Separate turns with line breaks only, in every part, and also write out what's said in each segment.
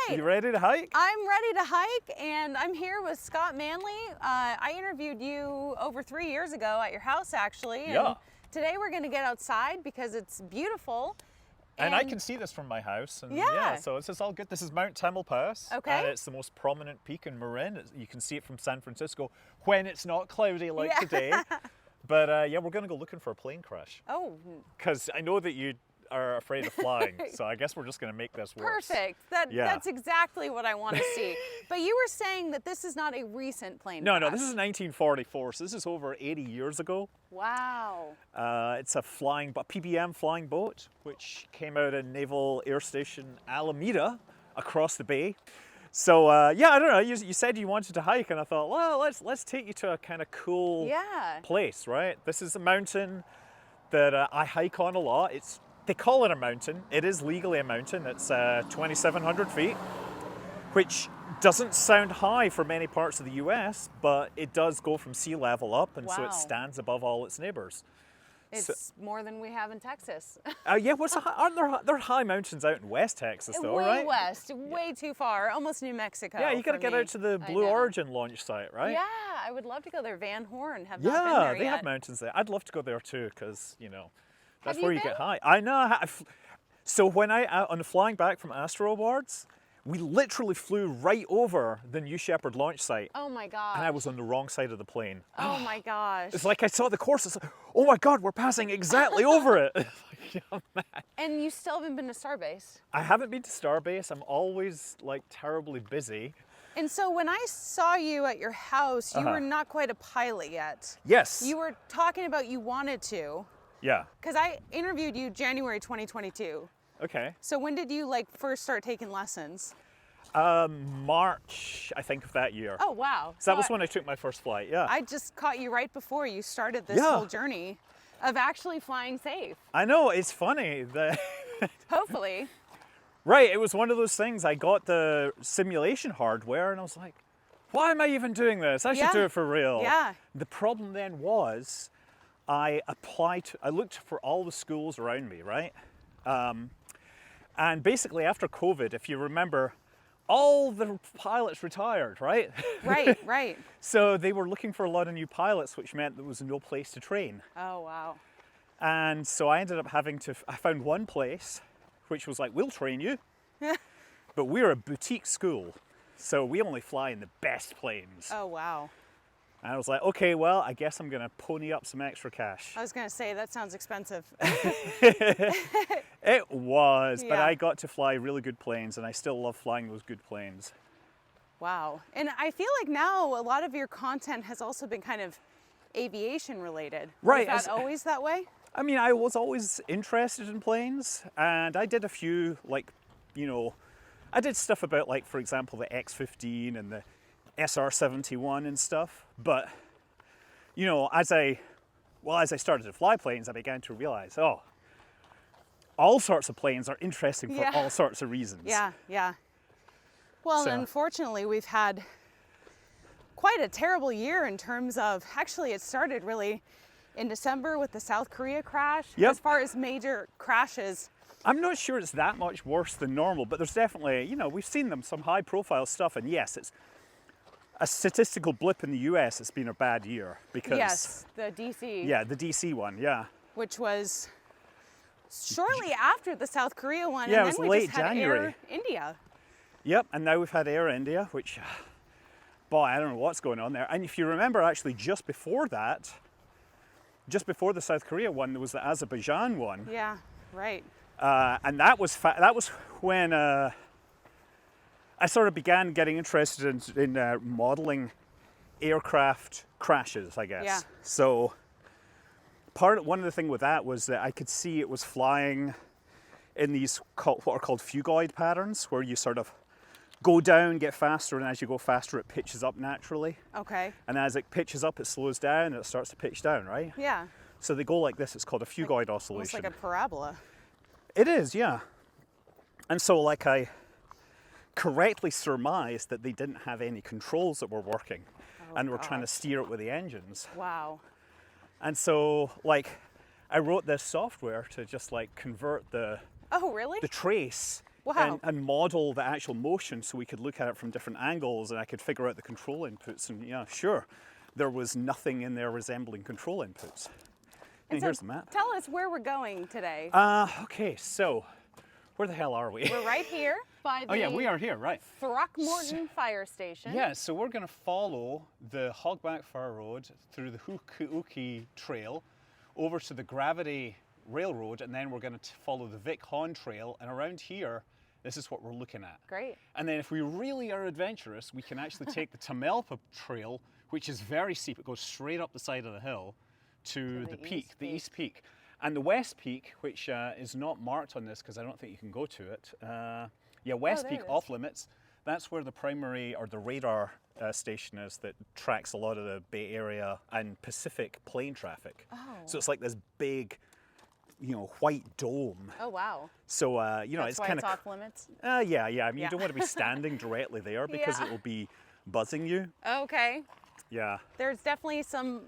right.
You ready to hike?
I'm ready to hike, and I'm here with Scott Manley. I interviewed you over 3 years ago at your house, actually. And
Yeah.
today we're going to get outside because it's beautiful.
And I can see this from my house. And
Yeah.
so this is all good. This is Mount Tamalpais.
Okay.
And it's the most prominent peak in Marin. You can see it from San Francisco when it's not cloudy like
Yeah.
today. But yeah, we're going to go looking for a plane crash.
Oh,
Because I know that you are afraid of flying. So I guess we're just going to make this worse.
perfect. That's exactly what I want to see. But you were saying that this is not a recent plane
No,
crash.
no, this is 1944. So this is over 80 years ago.
Wow.
It's a PBM flying boat, which came out of Naval Air Station Alameda across the bay. So yeah, I don't know. You said you wanted to hike, and I thought, well, let's take you to a kind of cool place, right? This is a mountain that I hike on a lot. They call it a mountain. It is legally a mountain. It's 2,700 feet, which doesn't sound high for many parts of the US, but it does go from sea level up, and so
Wow.
it stands above all its neighbors.
It's more than we have in Texas.
Yeah, aren't there high mountains out in West Texas though,
way
right?
west, way too far, almost New Mexico.
Yeah, you got to
for
get
me.
out to the
I
Blue
know.
Origin launch site, right?
Yeah, I would love to go there. Van Horn, have not been
Yeah,
there
they
yet.
have mountains there. I'd love to go there too, because that's
Have
where
you
you get
been?
high. I know. So when on the flying back from Astro Awards, we literally flew right over the New Shepard launch site,
Oh my gosh.
and I was on the wrong side of the plane.
Oh my gosh.
It's like I saw the course. It's like, oh my God, we're passing exactly over it. Like, oh, man.
And you still haven't been to Starbase.
I haven't been to Starbase. I'm always like terribly busy.
And so when I saw you at your house, you were not quite a pilot yet.
Yes.
You were talking about you wanted to,
Yeah.
because I interviewed you January 2022.
Okay.
So when did you first start taking lessons?
March, I think, of that year.
Oh, wow.
So that was when I took my first flight, yeah.
I just caught you right before you started this
Yeah.
whole journey of actually flying safe.
I know, it's funny.
Hopefully.
Right, it was one of those things. I got the simulation hardware and I was like, why am I even doing this? I should
Yeah.
do it for real.
Yeah.
The problem then was I looked for all the schools around me, right? And basically after COVID, if you remember, all the pilots retired, right?
Right, right.
So they were looking for a lot of new pilots, which meant there was no place to train.
Oh, wow.
And so I ended up I found one place which was like, we'll train you, but we're a boutique school, so we only fly in the best planes.
Oh, wow.
And I was like, okay, well, I guess I'm gonna pony up some extra cash.
I was going to say, that sounds expensive.
It was, but
Yeah.
I got to fly really good planes, and I still love flying those good planes.
Wow. And I feel like now a lot of your content has also been kind of aviation related.
Right,
Was that always that way?
I mean, I was always interested in planes, and I did a few, I did stuff about, like, for example, the X-15 and the SR-71 and stuff. But, as I started to fly planes, I began to realize, all sorts of planes are interesting for
Yeah.
all sorts of reasons.
Yeah, yeah. Well,
So-
unfortunately, we've had quite a terrible year in terms of, actually, it started really in December with the South Korea crash.
Yep.
As far as major crashes,
I'm not sure it's that much worse than normal, but there's definitely, we've seen some high profile stuff, and yes, it's a statistical blip in the US. It's been a bad year because
yes, the DC,
yeah, the DC one, yeah.
which was shortly after the South Korea one,
Yeah,
and
it was
then we
late
just had
January.
Air India.
Yep, and now we've had Air India, which, boy, I don't know what's going on there. And if you remember, actually, just before the South Korea one, there was the Azerbaijan one.
Yeah, right.
And that was when I sort of began getting interested in modeling aircraft crashes, I guess.
Yeah.
So one of the things with that was that I could see it was flying in these what are called phugoid patterns, where you sort of go down, get faster, and as you go faster, it pitches up naturally.
Okay.
And as it pitches up, it slows down, and it starts to pitch down, right?
Yeah.
So they go like this. It's called a phugoid
Almost
oscillation.
like a parabola.
It is, yeah. And so, I correctly surmised that they didn't have any controls that were working, and were trying to steer it with the engines.
Wow.
And so, I wrote this software to just convert the
Oh, really?
trace
Wow.
and model the actual motion so we could look at it from different angles and I could figure out the control inputs. And yeah, sure, there was nothing in there resembling control inputs. And
so
here's the map.
Tell us where we're going today.
Okay, so where the hell are we?
We're right here by the
Oh yeah, we are here, right.
Throckmorton Fire Station.
Yeah, so we're going to follow the Hogback Fire Road through the Hukuuki Trail over to the Gravity Railroad, and then we're going to follow the Vic Hon Trail, and around here, this is what we're looking at.
Great.
And then if we really are adventurous, we can actually take the Tamalpa Trail, which is very steep. It goes straight up the side of the hill to the peak, the East Peak. And the West Peak, which is not marked on this because I don't think you can go to it. Yeah, West Peak off limits. That's where the primary or the radar station is that tracks a lot of the Bay Area and Pacific plane traffic.
Oh.
So it's like this big, white dome.
Oh, wow.
So,
That's
it's
why
kind
it's
of...
off limits?
Yeah. I mean, you don't want to be standing directly there because
Yeah.
it will be buzzing you.
Okay.
Yeah.
There's definitely some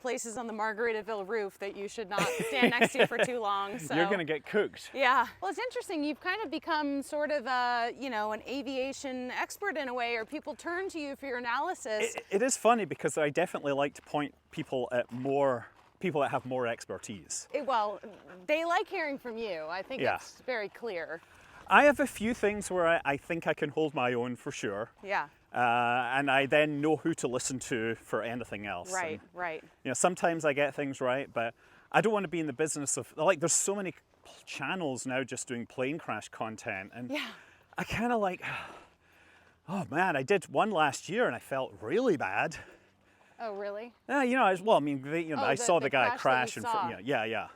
places on the Margaritaville roof that you should not stand next to for too long. So.
You're going to get cooked.
Yeah. Well, it's interesting. You've kind of become sort of an aviation expert in a way, or people turn to you for your analysis.
It is funny because I definitely like to point people at people that have more expertise.
Well, they like hearing from you. I think
Yeah.
it's very clear.
I have a few things where I think I can hold my own for sure.
Yeah.
And I then know who to listen to for anything else.
Right,
And,
right.
sometimes I get things right, but I don't want to be in the business of, there's so many channels now just doing plane crash content. And
Yeah.
I kind of oh man, I did one last year and I felt really bad.
Oh, really?
I saw the guy crash
that you saw.
yeah.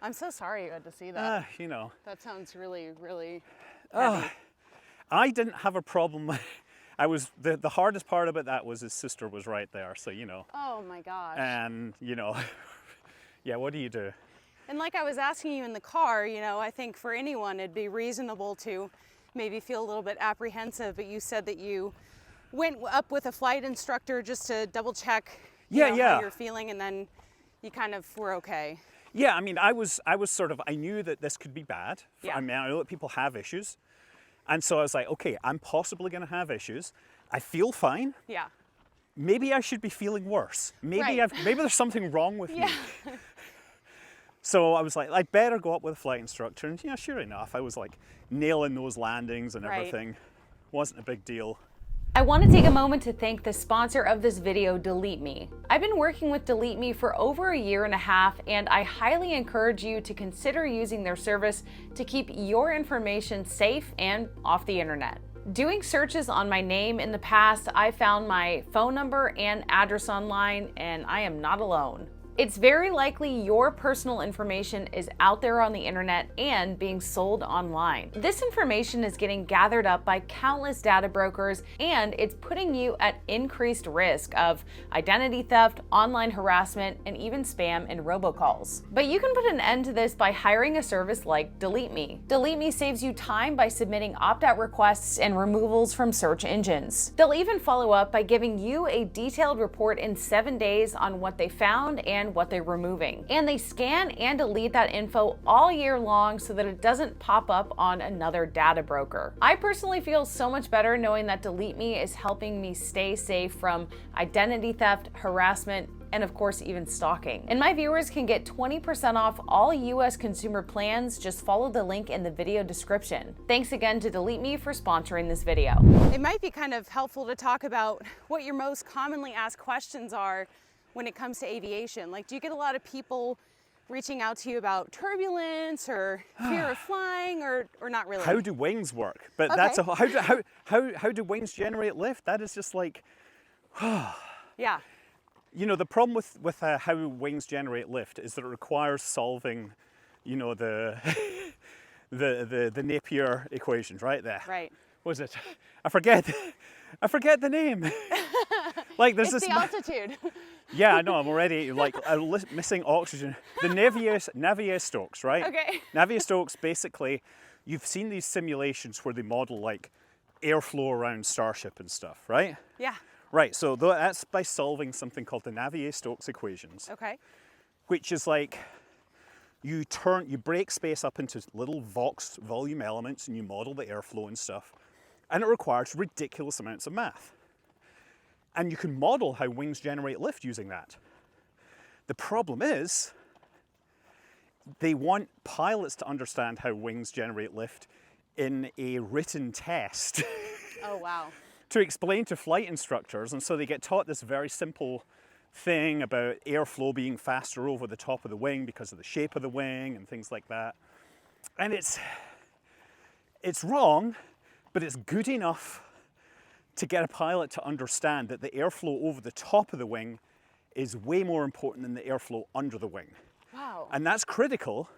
I'm so sorry you had to see that.
That
That sounds really, really heavy.
I didn't have a problem. I was the hardest part about that was his sister was right there, so
Oh my gosh.
and yeah, what do you do?
And like I was asking you in the car, I think for anyone it'd be reasonable to maybe feel a little bit apprehensive, but you said that you went up with a flight instructor just to double check how you're feeling, and then you kind of were okay.
Yeah, I mean, I was sort of, I knew that this could be bad.
Yeah.
I mean, I know that people have issues. And so I was like, okay, I'm possibly going to have issues. I feel fine.
Yeah.
Maybe I should be feeling worse. Maybe
Right.
maybe there's something wrong with
Yeah.
me. So I was like, I'd better go up with a flight instructor. And sure enough, I was like nailing those landings and
Right.
everything. Wasn't a big deal.
I want to take a moment to thank the sponsor of this video, Delete Me. I've been working with Delete Me for over 1.5 years, and I highly encourage you to consider using their service to keep your information safe and off the internet. Doing searches on my name in the past, I found my phone number and address online, and I am not alone. It's very likely your personal information is out there on the internet and being sold online. This information is getting gathered up by countless data brokers, and it's putting you at increased risk of identity theft, online harassment, and even spam and robocalls. But you can put an end to this by hiring a service like Delete Me. Delete Me saves you time by submitting opt-out requests and removals from search engines. They'll even follow up by giving you a detailed report in 7 days on what they found and what they're removing. And they scan and delete that info all year long so that it doesn't pop up on another data broker. I personally feel so much better knowing that Delete Me is helping me stay safe from identity theft, harassment, and of course even stalking. And my viewers can get 20% off all US consumer plans. Just follow the link in the video description. Thanks again to Delete Me for sponsoring this video.
It might be kind of helpful to talk about what your most commonly asked questions are when it comes to aviation. Like, do you get a lot of people reaching out to you about turbulence or fear of flying, or not really?
How do wings work? But
Okay.
that's how do wings generate lift? That is just like,
Yeah.
the problem with how wings generate lift is that it requires solving, the the Napier equations, right?
Right.
What was it? I forget the name. Like there's
It's
this.
the altitude.
Yeah, I know. I'm already like missing oxygen. The Navier-Stokes, right?
Okay.
Navier-Stokes, basically, you've seen these simulations where they model like airflow around Starship and stuff, right?
Yeah.
Right. So that's by solving something called the Navier-Stokes equations,
Okay.
which is like
you break space up into little Vox volume elements and you model the airflow and stuff. And it requires ridiculous amounts of math. And you can model how wings generate lift using that. The problem is, they want pilots to understand how wings generate lift in a written test.
Oh, wow.
To explain to flight instructors, and so they get taught this very simple thing about airflow being faster over the top of the wing because of the shape of the wing and things like that. And it's wrong, but it's good enough to get a pilot to understand that the airflow over the top of the wing is way more important than the airflow under the wing.
Wow.
And that's critical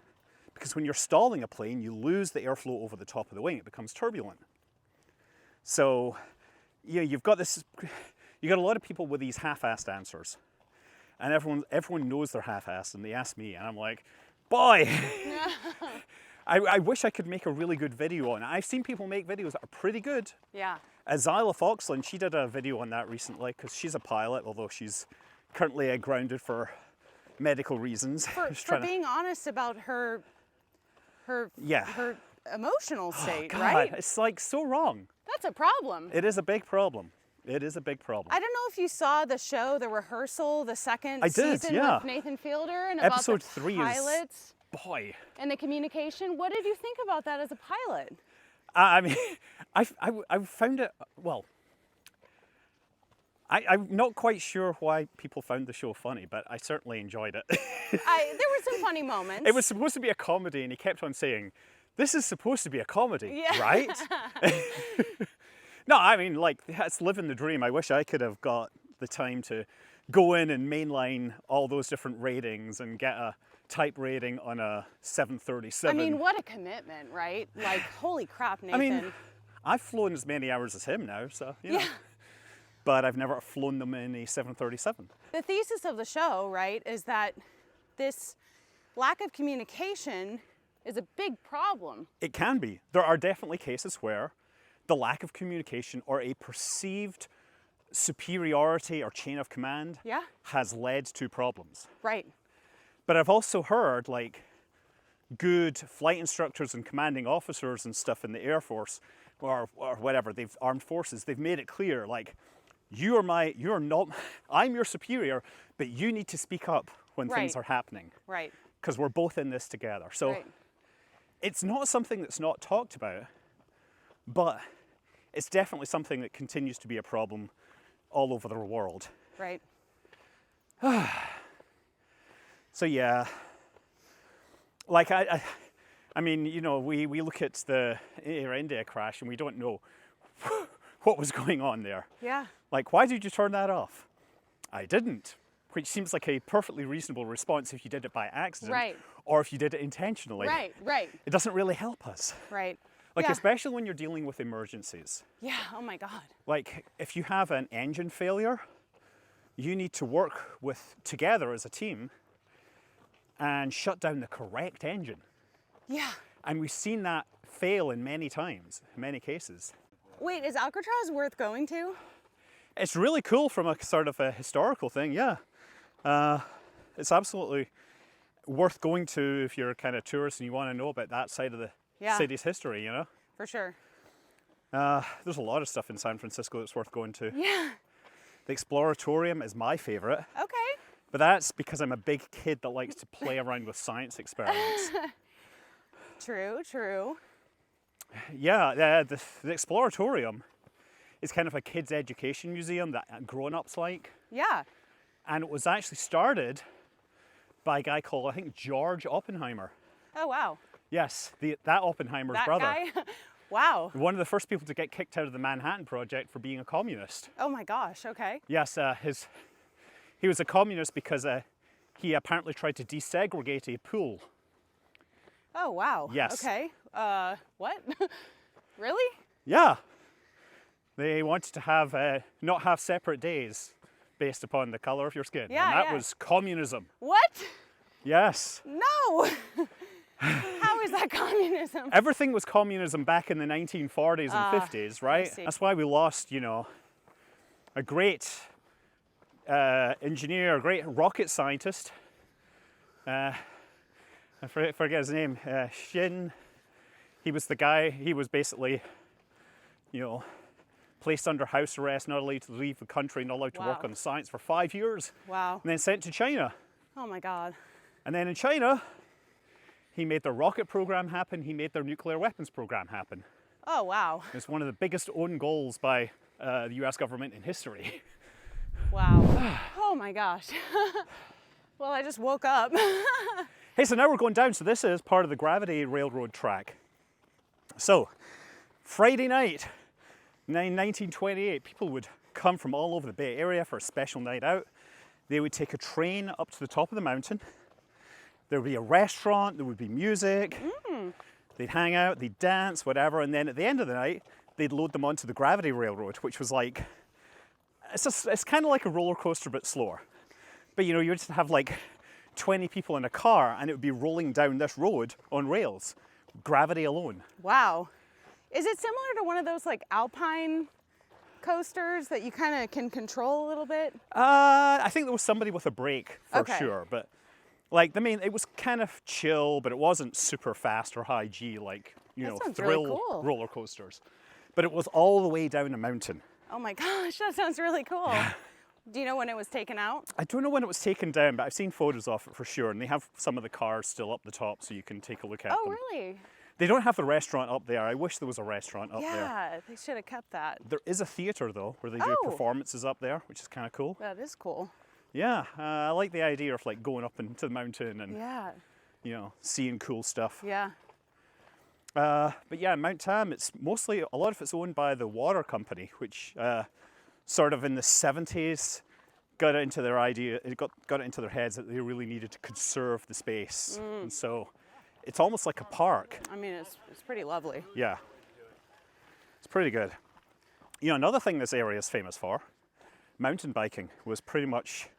because when you're stalling a plane, you lose the airflow over the top of the wing. It becomes turbulent. So, you've got a lot of people with these half-assed answers. And everyone knows they're half-assed, and they ask me, and I'm like, boy, I wish I could make a really good video on it. I've seen people make videos that are pretty good.
Yeah.
Zyla Foxland, she did a video on that recently because she's a pilot, although she's currently grounded for medical reasons.
For being honest about her emotional state,
God,
right?
It's like so wrong.
That's a problem.
It is a big problem. It is a big problem.
I don't know if you saw the show, The Rehearsal, the second season with Nathan Fielder, and about
Episode
the
3
pilots
boy.
and the communication. What did you think about that as a pilot?
I mean, I found it, well, I'm not quite sure why people found the show funny, but I certainly enjoyed it.
There were some funny moments.
It was supposed to be a comedy, and he kept on saying, this is supposed to be a comedy,
Yeah.
right? No, I mean, like, that's living the dream. I wish I could have got the time to go in and mainline all those different ratings and get a type rating on a 737.
I mean, what a commitment, right? Like, holy crap, Nathan.
I mean, I've flown as many hours as him now, so, you know. Yeah. But I've never flown them in a 737.
The thesis of the show, right, is that this lack of communication is a big problem.
It can be. There are definitely cases where the lack of communication or a perceived superiority or chain of command has led to problems.
Right.
But I've also heard, like, good flight instructors and commanding officers and stuff in the Air Force or whatever, armed forces, they've made it clear, like, I'm your superior, but you need to speak up when things are happening.
Right.
Because we're both in this together. So it's not something that's not talked about, but it's definitely something that continues to be a problem all over the world.
Right.
So yeah, like I mean, you know, we look at the Air India crash and we don't know what was going on there.
Yeah.
Like, why did you turn that off? I didn't, which seems like a perfectly reasonable response if you did it by accident,
right,
or if you did it intentionally.
Right, right.
It doesn't really help us.
Right.
Like, especially when you're dealing with emergencies.
Yeah, oh my God.
Like, if you have an engine failure, you need to work together as a team and shut down the correct engine.
Yeah.
And we've seen that fail in many times, in many cases.
Wait, is Alcatraz worth going to?
It's really cool from a sort of a historical thing, yeah. It's absolutely worth going to if you're a kind of tourist and you want to know about that side of the city's history, you know?
For sure.
There's a lot of stuff in San Francisco that's worth going to.
Yeah.
The Exploratorium is my favorite.
Okay.
But that's because I'm a big kid that likes to play around with science experiments.
True, true.
Yeah, the Exploratorium is kind of a kids' education museum that grown-ups like.
Yeah.
And it was actually started by a guy called, I think, George Oppenheimer.
Oh, wow.
Yes, that Oppenheimer's brother.
That guy? Wow.
One of the first people to get kicked out of the Manhattan Project for being a communist.
Oh my gosh, okay.
Yes, he was a communist because he apparently tried to desegregate a pool.
Oh, wow.
Yes.
Okay. What? Really?
Yeah. They wanted to have not have separate days based upon the color of your skin.
Yeah,
and that was communism.
What?
Yes.
No. How is that communism?
Everything was communism back in the 1940s and 50s, right? That's why we lost, you know, a great engineer, a great rocket scientist, a I forget his name. Shin. He was the guy. He was basically, you know, placed under house arrest, not allowed to leave the country, not allowed to work
Wow.
on the science for 5 years.
Wow.
And then sent to China.
Oh my God.
And then in China, he made their rocket program happen. He made their nuclear weapons program happen.
Oh wow.
It's one of the biggest own goals by the US government in history.
Wow. Oh my gosh. Well, I just woke up.
Hey, so now we're going down. So this is part of the Gravity Railroad track. So, Friday night, 1928, people would come from all over the Bay Area for a special night out. They would take a train up to the top of the mountain. There would be a restaurant, there would be music. They'd hang out, they'd dance, whatever. And then at the end of the night, they'd load them onto the Gravity Railroad, which was like, it's kind of like a roller coaster, but slower. But you know, you would just have like 20 people in a car and it would be rolling down this road on rails. Gravity alone.
Wow. Is it similar to one of those like alpine coasters that you kind of can control a little bit?
I think there was somebody with a brake for
Okay.
sure, but like, I mean, it was kind of chill, but it wasn't super fast or high G like, you
That
know,
sounds
thrill
really cool.
roller coasters. But it was all the way down a mountain.
Oh my gosh, that sounds really cool. Do you know when it was taken out?
I don't know when it was taken down, but I've seen photos of it for sure, and they have some of the cars still up the top so you can take a look at
Oh,
them.
really?
They don't have the restaurant up there. I wish there was a restaurant up there.
Yeah, they should have kept that.
There is a theater though, where they do
Oh.
performances up there, which is kind of cool.
That is cool.
Yeah, I like the idea of like going up into the mountain and
Yeah,
you know, seeing cool stuff.
yeah.
But yeah, Mount Tam, it's mostly, a lot of it's owned by the water company, which sort of in the 70s got it into their idea, it got it into their heads that they really needed to conserve the space. And so it's almost like a park.
I mean, it's pretty lovely.
Yeah, it's pretty good. You know, another thing this area is famous for, mountain biking was pretty much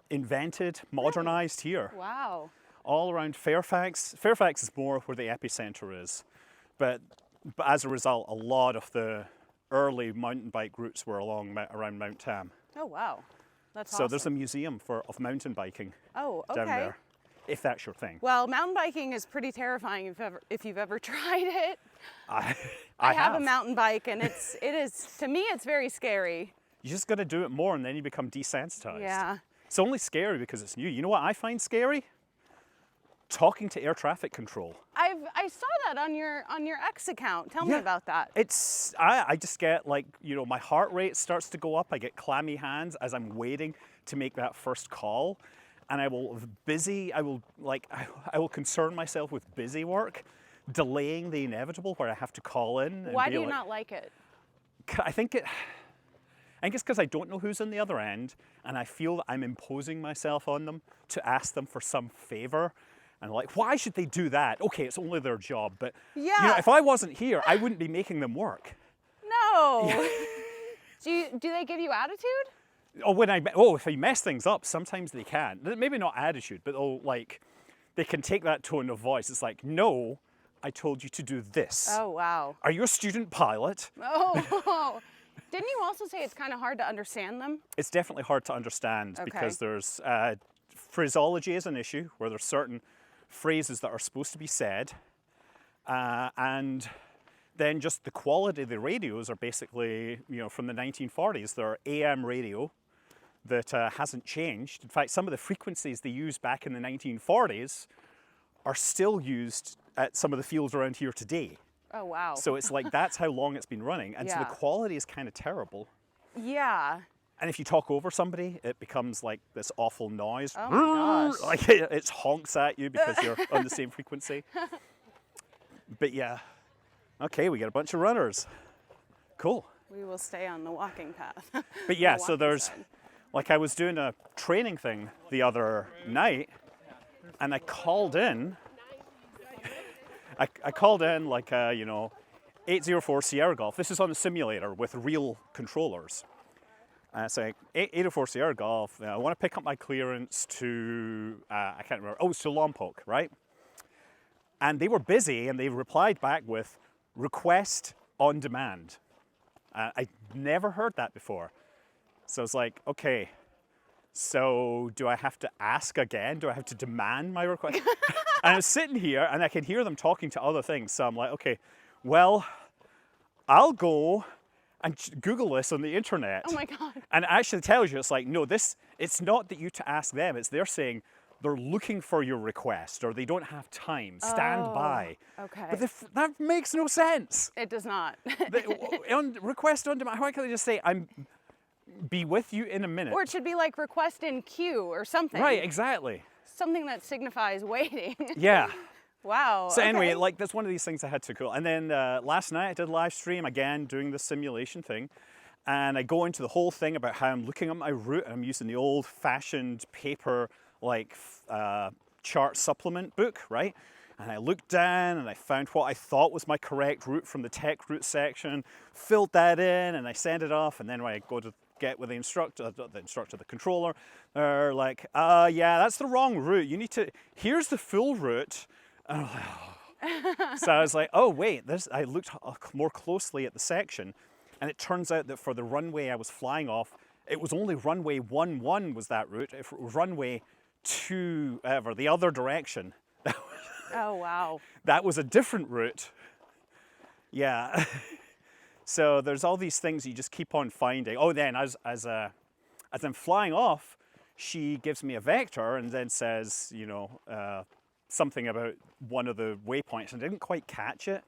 invented, modernized here.
Wow.
All around Fairfax. Fairfax is more where the epicenter is, but as a result, a lot of the early mountain bike routes were around Mount Tam.
Oh, wow. That's
So
awesome.
there's a museum of mountain biking
Oh, okay.
down there, if that's your thing.
Well, mountain biking is pretty terrifying if you've ever tried it.
I
have a mountain bike, and it is to me it's very scary.
You just got to do it more, and then you become desensitized.
Yeah.
It's only scary because it's new. You know what I find scary? Talking to air traffic control.
I saw that on your X account. Tell me
Yeah.
about that.
I just get like, you know, my heart rate starts to go up. I get clammy hands as I'm waiting to make that first call. And I will concern myself with busy work, delaying the inevitable where I have to call in. And
Why
be
do you
like,
not like it?
I think it's because I don't know who's on the other end, and I feel that I'm imposing myself on them to ask them for some favor. And like, why should they do that? Okay, it's only their job, but you know,
Yeah.
if I wasn't here, I wouldn't be making them work.
No. Do they give you attitude?
If I mess things up, sometimes they can. Maybe not attitude, but they can take that tone of voice. It's like, no, I told you to do this.
Oh, wow.
Are you a student pilot?
Oh. Didn't you also say it's kind of hard to understand them?
It's definitely hard to understand because there's phraseology is an issue where there's certain phrases that are supposed to be said, and then just the quality of the radios are basically, you know, from the 1940s. They're AM radio that hasn't changed. In fact, some of the frequencies they used back in the 1940s are still used at some of the fields around here today.
Oh, wow.
So it's like, that's how long it's been running. And so the
Yeah.
quality is kind of terrible.
Yeah.
And if you talk over somebody, it becomes like this awful noise.
Oh my gosh.
Like it honks at you because you're on the same frequency. But yeah. Okay, we got a bunch of runners. Cool.
We will stay on the walking path.
But yeah,
The
so
walking
there's,
side.
like I was doing a training thing the other night, and I called in. I called in like, 804 Sierra Golf. This is on the simulator with real controllers. So 804 Sierra Golf, I want to pick up my clearance to, I can't remember, it's to Lompoc, right? And they were busy and they replied back with request on demand. I'd never heard that before. So it's like, okay, So do I have to ask again? Do I have to demand my request? And I'm sitting here and I can hear them talking to other things. So I'm like, okay, well, I'll go and Google this on the internet.
Oh my God.
And it actually tells you, it's like, no, it's not that you to ask them. It's they're saying they're looking for your request or they don't have time. Stand by.
Okay.
But that makes no sense.
It does not.
Request on demand. Why can't they just say, be with you in a minute?
Or it should be like request in queue or something.
Right, exactly.
Something that signifies waiting.
Yeah.
Wow.
So anyway,
okay.
like that's one of these things I had to cool. And then last night I did a live stream again doing the simulation thing. And I go into the whole thing about how I'm looking at my route and I'm using the old fashioned paper like chart supplement book, right? And I looked down and I found what I thought was my correct route from the tech route section, filled that in and I sent it off. And then when I go to get with the controller, they're like, yeah, that's the wrong route. You need to, here's the full route. And I'm like, oh. So I was like, oh wait, I looked more closely at the section and it turns out that for the runway I was flying off, it was only runway 11 was that route. If it was runway 2, the other direction,
Oh, wow.
that was a different route. Yeah. So there's all these things you just keep on finding. Oh, then as I'm flying off, she gives me a vector and then says, you know, something about one of the waypoints, and I didn't quite catch it.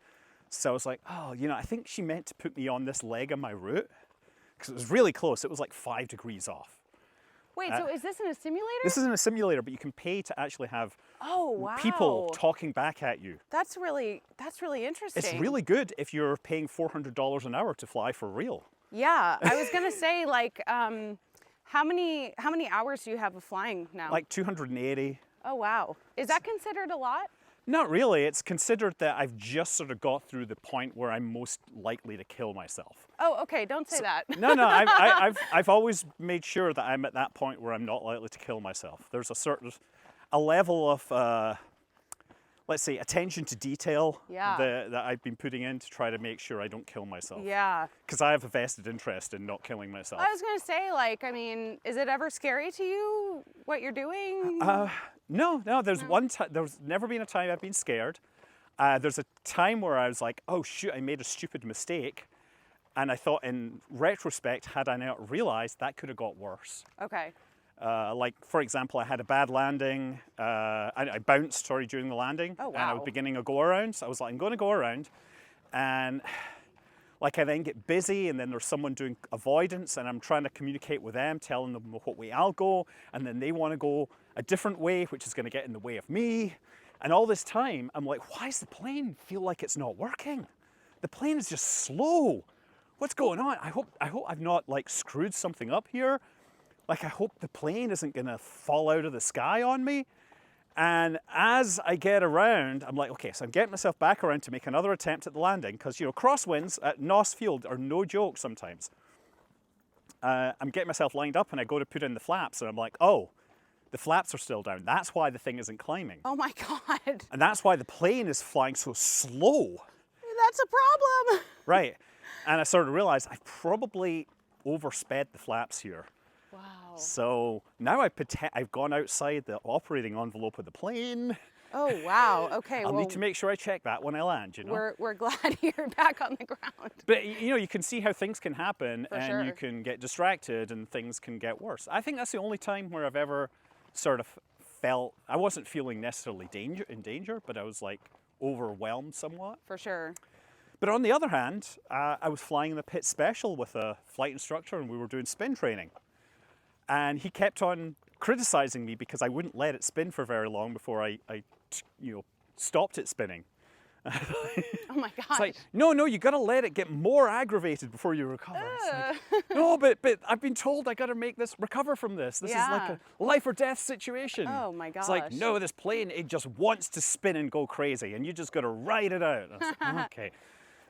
So I was like, oh, you know, I think she meant to put me on this leg of my route because it was really close. It was like 5 degrees off.
Wait, so is this in a simulator?
This isn't a simulator, but you can pay to actually have people talking back at you.
That's really interesting.
It's really good if you're paying $400 an hour to fly for real.
Yeah, I was gonna say like, how many hours do you have of flying now?
Like 280.
Oh wow, is that considered a lot?
Not really. It's considered that I've just sort of got through the point where I'm most likely to kill myself.
Oh, okay. Don't say that.
No, I've always made sure that I'm at that point where I'm not likely to kill myself. There's a level of, let's say, attention to detail that I've been putting in to try to make sure I don't kill myself.
Yeah.
Because I have a vested interest in not killing myself.
I was gonna say, like, I mean, is it ever scary to you what you're doing?
No. There's never been a time I've been scared. There's a time where I was like, oh shoot, I made a stupid mistake. And I thought in retrospect, had I not realized, that could have got worse.
Okay.
Like, for example, I had a bad landing. I bounced, during the landing.
Oh, wow.
And I was beginning a go around. So I was like, I'm going to go around. And like, I then get busy and then there's someone doing avoidance and I'm trying to communicate with them, telling them what way I'll go. And then they want to go a different way, which is going to get in the way of me. And all this time, I'm like, why does the plane feel like it's not working? The plane is just slow. What's going on? I hope I've not like screwed something up here. Like, I hope the plane isn't gonna fall out of the sky on me. And as I get around, I'm like, okay, so I'm getting myself back around to make another attempt at the landing because, you know, crosswinds at Noss Field are no joke sometimes. I'm getting myself lined up and I go to put in the flaps and I'm like, oh, the flaps are still down. That's why the thing isn't climbing.
Oh my God.
And that's why the plane is flying so slow.
That's a problem.
Right. And I sort of realized I've probably oversped the flaps here.
Wow.
So now I've gone outside the operating envelope of the plane.
Oh wow. Okay.
I'll need to make sure I check that when I land, you know.
We're glad you're back on the ground.
But you know, you can see how things can happen and
sure.
you can get distracted and things can get worse. I think that's the only time where I've ever sort of felt, I wasn't feeling necessarily in danger, but I was like overwhelmed somewhat.
For sure.
But on the other hand, I was flying the pit special with a flight instructor and we were doing spin training. And he kept on criticizing me because I wouldn't let it spin for very long before I stopped it spinning.
Oh my gosh.
It's like, no, you got to let it get more aggravated before you recover. Like, no, but I've been told I got to make this recover from this. This is like a life or death situation.
Oh my gosh.
It's like, no, this plane, it just wants to spin and go crazy and you just got to ride it out. And I was like, okay.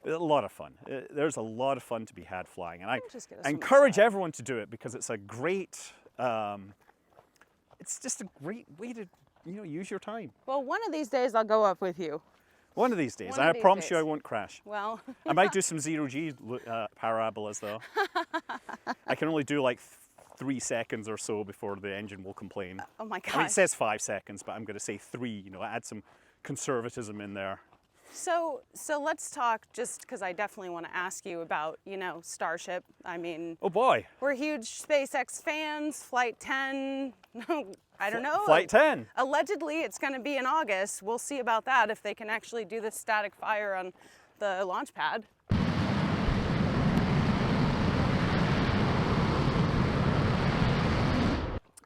A lot of fun. There's a lot of fun to be had flying, and I encourage everyone to do it because it's a great. It's just a great way to, use your time.
Well, one of these days I'll go up with you.
One of these days, I promise you, I won't crash.
Well,
I might do some 0G parabolas though. I can only do like 3 seconds or so before the engine will complain.
Oh my
I mean, it
gosh.
says 5 seconds, but I'm going to say 3. You know, add some conservatism in there.
So let's talk, just because I definitely want to ask you about, you know, Starship. I mean,
Oh boy.
we're huge SpaceX fans. Flight 10. I don't know.
Flight 10.
Allegedly, it's going to be in August. We'll see about that if they can actually do the static fire on the launch pad.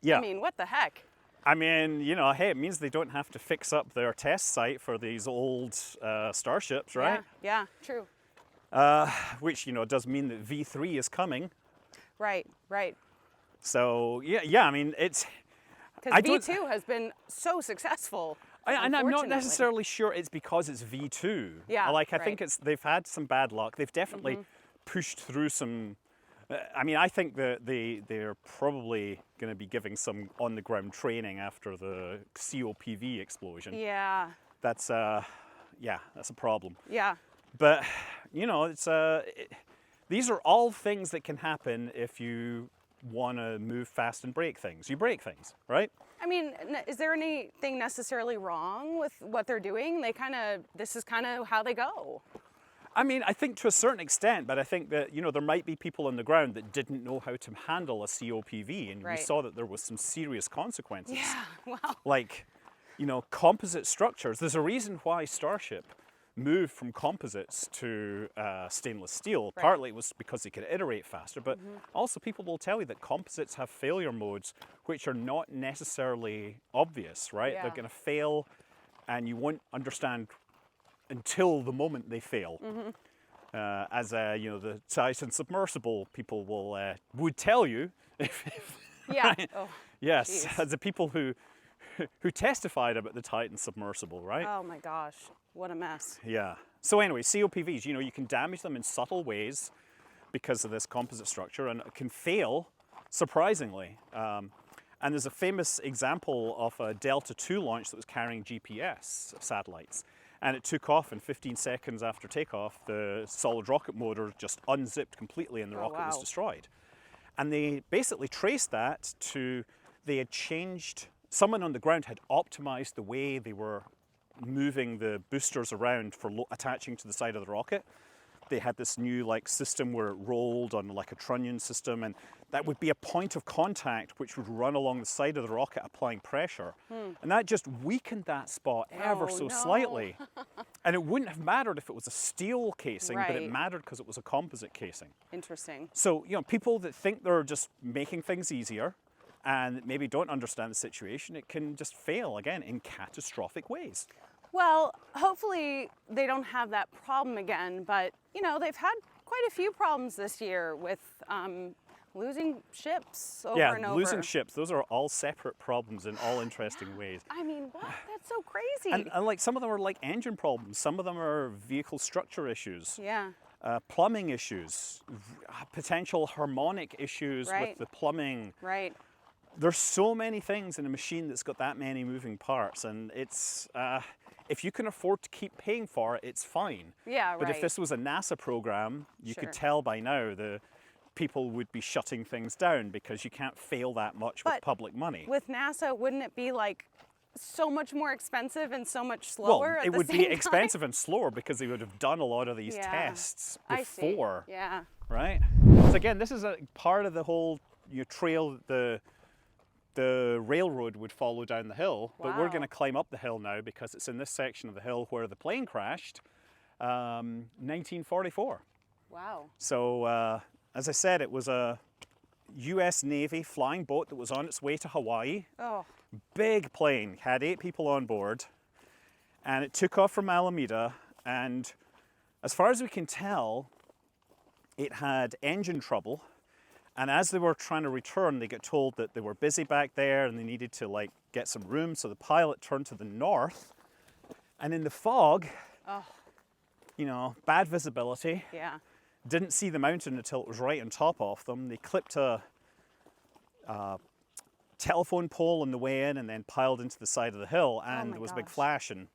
Yeah.
I mean, what the heck?
I mean, you know, hey, it means they don't have to fix up their test site for these old starships, right?
Yeah, true.
Which, you know, does mean that V3 is coming.
Right.
So, yeah, I mean, it's...
Because V2 has been so successful.
And I'm not
unfortunately.
necessarily sure it's because it's V2.
Yeah,
I think
right.
they've had some bad luck. They've definitely pushed through some... I mean, I think that they're probably going to be giving some on-the-ground training after the COPV explosion.
Yeah.
That's a problem.
Yeah.
But, you know, these are all things that can happen if you want to move fast and break things. You break things, right?
I mean, is there anything necessarily wrong with what they're doing? This is kind of how they go.
I mean, I think to a certain extent, but I think that, you know, there might be people on the ground that didn't know how to handle a COPV, and
Right.
we saw that there was some serious consequences.
Yeah, wow.
Like, you know, composite structures. There's a reason why Starship moved from composites to stainless steel.
Right.
Partly it was because they could iterate faster, but also people will tell you that composites have failure modes which are not necessarily obvious, right?
Yeah.
They're going to fail, and you won't understand until the moment they fail. As you know, the Titan submersible people would tell you.
Yeah.
Right?
Oh,
Yes,
geez.
as the people who testified about the Titan submersible, right?
Oh my gosh, what a mess.
Yeah. So anyway, COPVs, you know, you can damage them in subtle ways because of this composite structure, and it can fail surprisingly. And there's a famous example of a Delta II launch that was carrying GPS satellites. And it took off, and 15 seconds after takeoff, the solid rocket motor just unzipped completely and the rocket was
wow.
destroyed. And they basically traced that to, they had changed, someone on the ground had optimized the way they were moving the boosters around for attaching to the side of the rocket. They had this new system where it rolled on like a trunnion system, and that would be a point of contact which would run along the side of the rocket applying pressure. And that just weakened that spot ever so
no.
slightly. And it wouldn't have mattered if it was a steel casing, but it
Right.
mattered because it was a composite casing.
Interesting.
So, you know, people that think they're just making things easier and maybe don't understand the situation, it can just fail again in catastrophic ways.
Well, hopefully they don't have that problem again, but you know, they've had quite a few problems this year with losing ships over and over.
Losing ships, those are all separate problems in all interesting ways.
I mean, what? That's so crazy.
And like some of them are like engine problems, some of them are vehicle structure issues,
Yeah.
plumbing issues, potential harmonic issues
Right.
with the plumbing.
Right.
There's so many things in a machine that's got that many moving parts, and it's if you can afford to keep paying for it, it's fine.
Yeah,
But
right.
if this was a NASA program, you
Sure.
could tell by now the people would be shutting things down because you can't fail that much with
But
public money.
With NASA, wouldn't it be like so much more expensive and so much slower at
it
the
would
same
be
time?
expensive and slower because they would have done a lot of these
Yeah.
tests
I see.
before,
Yeah.
right? So again, this is a part of the whole trail. The railroad would follow down the hill, but we're
Wow.
going to climb up the hill now because it's in this section of the hill where the plane crashed, 1944.
Wow.
So as I said, it was a U.S. Navy flying boat that was on its way to Hawaii.
Oh.
Big plane, had 8 people on board, and it took off from Alameda, and as far as we can tell, it had engine trouble. And as they were trying to return, they got told that they were busy back there and they needed to get some room. So the pilot turned to the north, and in the fog,
Oh.
you know, bad visibility,
Yeah.
didn't see the mountain until it was right on top of them. They clipped a telephone pole on the way in and then piled into the side of the hill, and
my
there was a big
gosh.
flash, and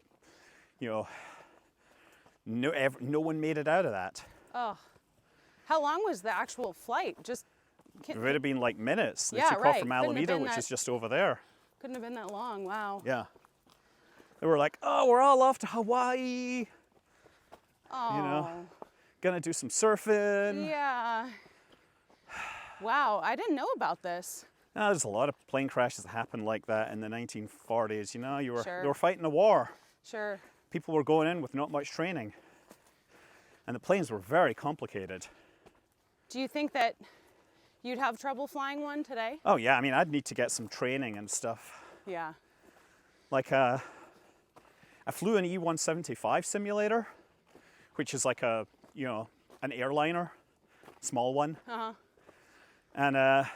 you know, no one made it out of that.
Oh. How long was the actual flight? Just
It would have been like minutes. They
Yeah,
took off
right.
from
Couldn't have
Alameda,
been
which
that-
is just over there.
Couldn't have been that long. Wow.
Yeah. They were like, oh, we're all off to Hawaii.
Oh.
You know, gonna do some surfing.
Yeah. Wow, I didn't know about this.
There's a lot of plane crashes that happened like that in the 1940s. You know,
Sure.
they were fighting a war.
Sure.
People were going in with not much training. And the planes were very complicated.
Do you think that you'd have trouble flying one today?
Oh yeah, I mean, I'd need to get some training and stuff.
Yeah.
Like, I flew an E-175 simulator, which is like a, you know, an airliner, small one.
Uh-huh.
And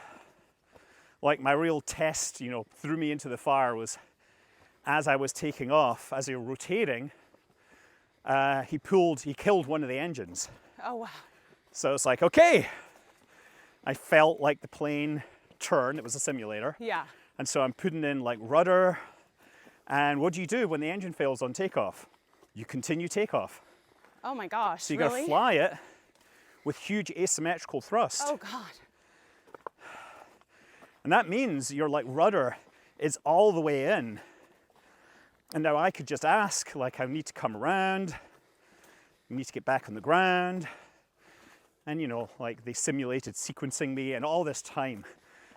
like my real test, you know, threw me into the fire was as I was taking off, as they were rotating, he killed one of the engines.
Oh, wow.
So it's like, okay. I felt like the plane turn, it was a simulator.
Yeah.
And so I'm putting in like rudder. And what do you do when the engine fails on takeoff? You continue takeoff.
Oh my gosh,
So you
really?
gotta fly it with huge asymmetrical thrust.
Oh God.
And that means your like rudder is all the way in. And now I could just ask, like, I need to come around, I need to get back on the ground. And you know, like they simulated sequencing me, and all this time,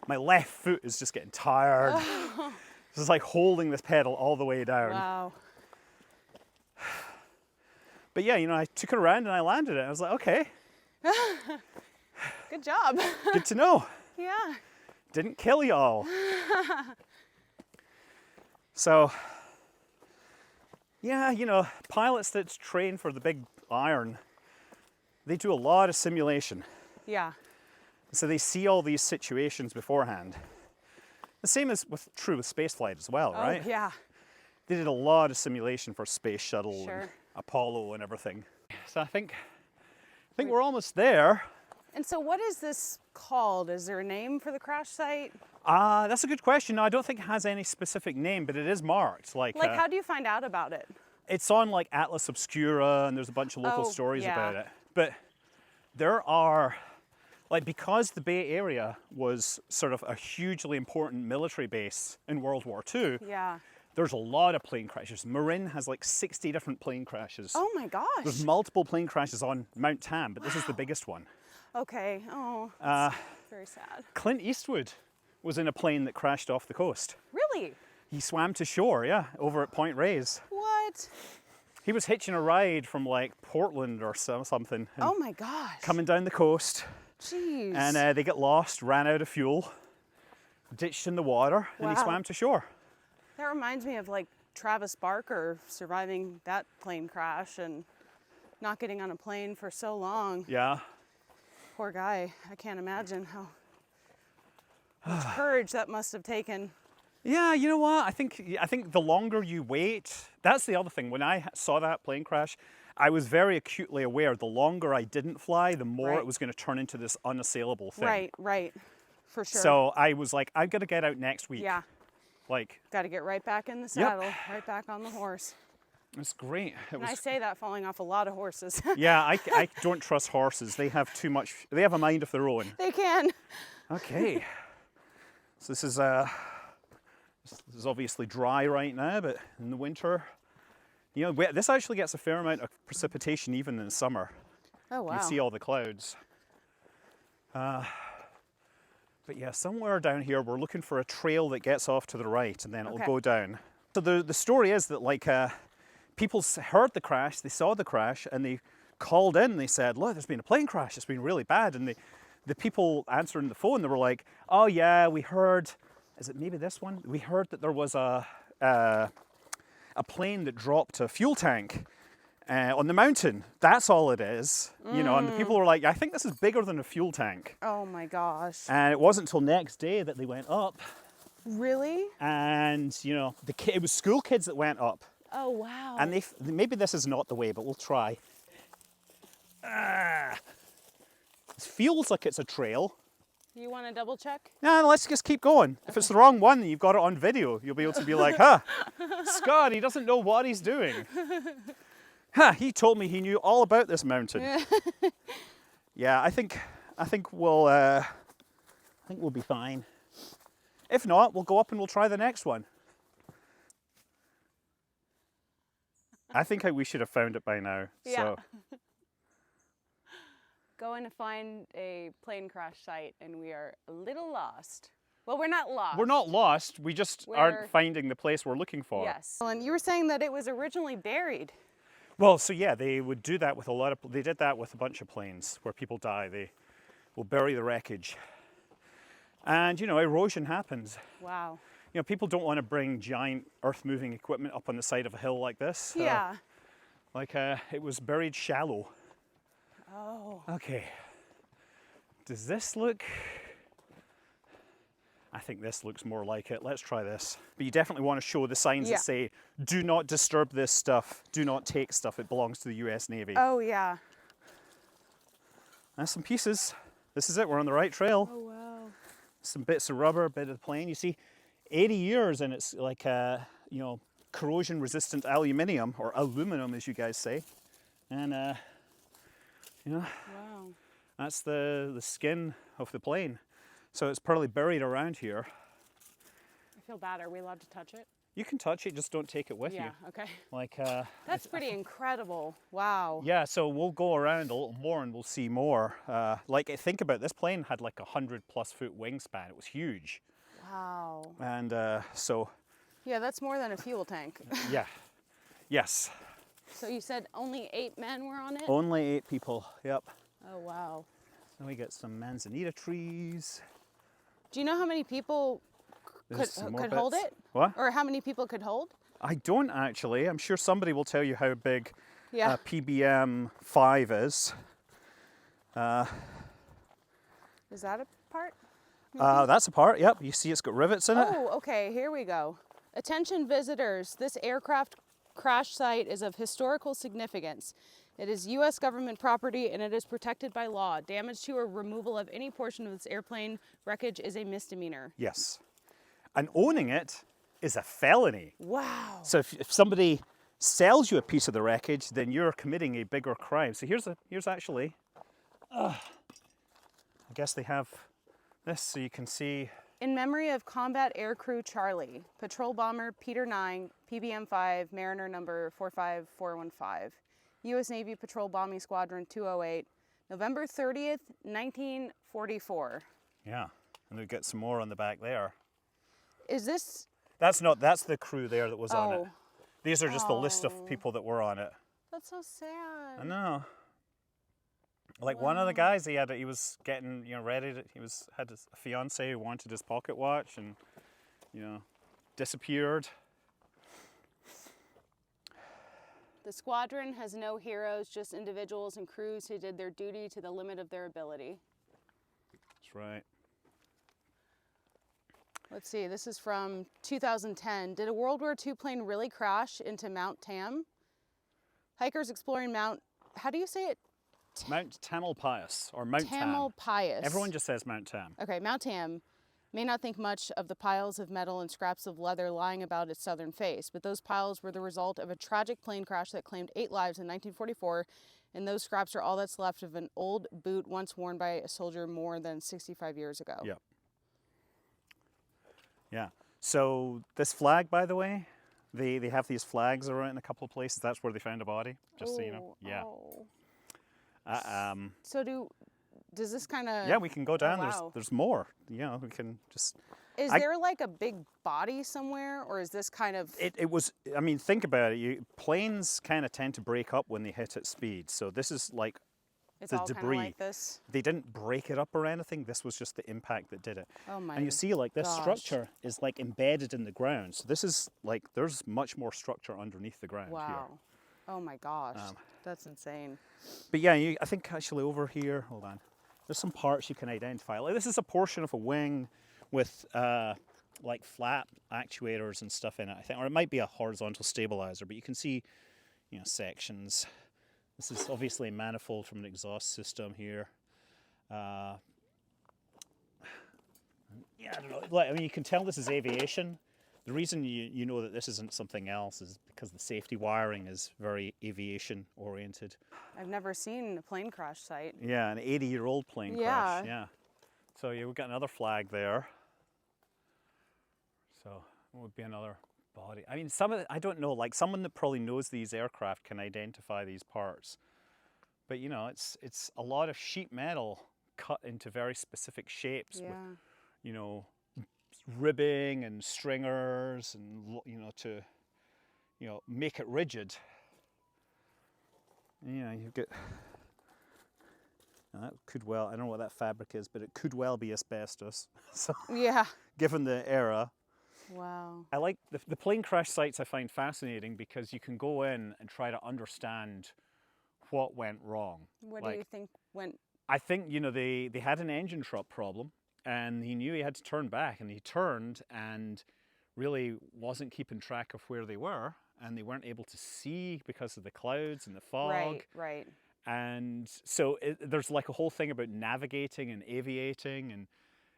my left foot is just getting tired. It's just like holding this pedal all the way down.
Wow.
But yeah, you know, I took it around and I landed it. I was like, okay,
Good job.
good to know.
Yeah.
Didn't kill y'all. So, yeah, you know, pilots that train for the big iron, they do a lot of simulation.
Yeah.
So they see all these situations beforehand. The same is true with spaceflight as well, right?
Oh, yeah.
They did a lot of simulation for Space Shuttle
Sure.
and Apollo and everything. So I think we're almost there.
And so what is this called? Is there a name for the crash site?
That's a good question. No, I don't think it has any specific name, but it is marked. Like
How do you find out about it?
it's on like Atlas Obscura, and there's a bunch of local
Oh,
stories
yeah.
about it. But there are, like, because the Bay Area was sort of a hugely important military base in World War II,
Yeah.
there's a lot of plane crashes. Marin has like 60 different plane crashes.
Oh my gosh.
There's multiple plane crashes on Mount Tam, but this is the biggest one.
Okay. Oh, that's very sad.
Clint Eastwood was in a plane that crashed off the coast.
Really?
He swam to shore, yeah, over at Point Reyes.
What?
He was hitching a ride from like Portland or something, and
Oh my gosh.
coming down the coast,
Jeez.
and they get lost, ran out of fuel, ditched in the water, and he
Wow.
swam to shore.
That reminds me of like Travis Barker surviving that plane crash and not getting on a plane for so long.
Yeah.
Poor guy. I can't imagine how much courage that must have taken.
Yeah, you know what? I think the longer you wait, that's the other thing. When I saw that plane crash, I was very acutely aware the longer I didn't fly, the more
Right.
it was going to turn into this unassailable thing.
Right, right. For sure.
So I was like, I've got to get out next week.
yeah,
Like,
got to get right back in the saddle, right back on the horse.
it's great. It
And I
was,
say that falling off a lot of horses.
yeah, I don't trust horses. They have too much, they have a mind of their own.
They can.
Okay. So this is obviously dry right now, but in the winter, you know, this actually gets a fair amount of precipitation even in the summer.
Oh wow.
You see all the clouds. But yeah, somewhere down here, we're looking for a trail that gets off to the right, and then it'll
Okay.
go down. So the story is that like people heard the crash, they saw the crash, and they called in. They said, "Look, there's been a plane crash. It's been really bad." And the people answering the phone, they were like, "Oh yeah, we heard. Is it maybe this one? We heard that there was a plane that dropped a fuel tank on the mountain. That's all it is." You know, and the people were like, "I think this is bigger than a fuel tank."
Oh my gosh.
And it wasn't until next day that they went up,
Really?
and you know, it was school kids that went up.
Oh wow.
And maybe this is not the way, but we'll try. It feels like it's a trail.
You want to double check?
No, let's just keep going. If it's the wrong one, you've got it on video. You'll be able to be like, "Huh, Scott, he doesn't know what he's doing. Huh, he told me he knew all about this mountain." Yeah, I think we'll I think we'll be fine. If not, we'll go up and we'll try the next one. I think we should have found it by now.
Yeah.
So.
Going to find a plane crash site and we are a little lost. Well, we're not lost.
We're not lost, we just aren't finding the place we're looking for.
Yes. And you were saying that it was originally buried.
Well, so yeah, they would do that with they did that with a bunch of planes where people die. They will bury the wreckage. And, you know, erosion happens.
Wow.
You know, people don't want to bring giant earth-moving equipment up on the side of a hill like this.
Yeah.
It was buried shallow.
Oh.
Okay. Does this look... I think this looks more like it. Let's try this. But you definitely want to show the signs that say, do not disturb this stuff. Do not take stuff. It belongs to the US Navy.
Oh, yeah.
That's some pieces. This is it. We're on the right trail.
Oh, wow.
Some bits of rubber, a bit of the plane. You see, 80 years and it's like, you know, corrosion-resistant aluminium, or aluminum as you guys say. And, you know,
Wow.
that's the skin of the plane. So it's probably buried around here.
I feel bad. Are we allowed to touch it?
You can touch it, just don't take it with you.
Yeah, okay.
Like,
That's pretty incredible. Wow.
yeah, so we'll go around a little more and we'll see more. Like, think about this plane had like 100+ foot wingspan. It was huge.
Wow.
And so,
Yeah, that's more than a fuel tank.
yeah, yes.
So you said only 8 men were on it?
Only 8 people, yep.
Oh, wow.
Then we get some manzanita trees.
Do you know how many people
There's some more
could hold
bits.
it?
What?
Or how many people could hold?
I don't actually. I'm sure somebody will tell you how big
Yeah.
PBM 5 is.
Is that a part?
That's a part, yep. You see it's got rivets in it.
Oh, okay, here we go. Attention visitors, this aircraft crash site is of historical significance. It is U.S. government property and it is protected by law. Damage to or removal of any portion of this airplane wreckage is a misdemeanor.
Yes. And owning it is a felony.
Wow.
So if somebody sells you a piece of the wreckage, then you're committing a bigger crime. So here's actually, I guess they have this so you can see.
In memory of Combat Aircrew Charlie, Patrol Bomber Peter 9, PBM 5, Mariner number 45415, U.S. Navy Patrol Bombing Squadron 208, November 30th, 1944.
Yeah, and we get some more on the back there.
Is this?
That's the crew there that was on it.
Oh.
These are just the list of people that were on it.
That's so sad.
I know. Like one of the guys, he was getting, you know, ready to, had a fiance who wanted his pocket watch and, you know, disappeared.
The squadron has no heroes, just individuals and crews who did their duty to the limit of their ability.
That's right.
Let's see, this is from 2010. Did a World War II plane really crash into Mount Tam? Hikers exploring Mount, how do you say it?
Mount Tamalpais, or Mount Tam.
Tamalpais.
Everyone just says Mount Tam.
Okay, Mount Tam may not think much of the piles of metal and scraps of leather lying about its southern face, but those piles were the result of a tragic plane crash that claimed 8 lives in 1944, and those scraps are all that's left of an old boot once worn by a soldier more than 65 years ago.
Yep. Yeah. So this flag, by the way, they have these flags around in a couple of places. That's where they found a body, just so you know. Yeah.
Oh.
So
does this kind of...
Yeah, we can go down.
Oh, wow.
There's more. You know, we can just...
Is there like a big body somewhere, or is this kind of...
It was, I mean, think about it. Planes kind of tend to break up when they hit at speed. So this is like
It's
the
all
debris.
kind of like this?
They didn't break it up or anything. This was just the impact that did it.
Oh my
And you see like this
gosh.
structure is like embedded in the ground. So this is like, there's much more structure underneath the ground here.
Wow. Oh my gosh. That's insane.
But yeah, I think actually over here, hold on. There's some parts you can identify. Like this is a portion of a wing with like flap actuators and stuff in it, I think. Or it might be a horizontal stabilizer, but you can see, you know, sections. This is obviously a manifold from an exhaust system here. Yeah, I don't know. Like, I mean, you can tell this is aviation. The reason you know that this isn't something else is because the safety wiring is very aviation oriented.
I've never seen a plane crash site.
Yeah, an 80-year-old plane crash. Yeah. So yeah, we've got another flag there. So what would be another body? I mean, I don't know, like someone that probably knows these aircraft can identify these parts. But you know, it's a lot of sheet metal cut into very specific shapes with, you know, ribbing and stringers and, you know, to, you know, make it rigid. Yeah, you get, that could well, I don't know what that fabric is, but it could well be asbestos. So,
Yeah.
given the era.
Wow.
I like the plane crash sites I find fascinating because you can go in and try to understand what went wrong.
What do you think went?
I think, you know, they had an engine shroud problem and he knew he had to turn back, and he turned and really wasn't keeping track of where they were, and they weren't able to see because of the clouds and the fog.
Right, right.
And so there's like a whole thing about navigating and aviating and,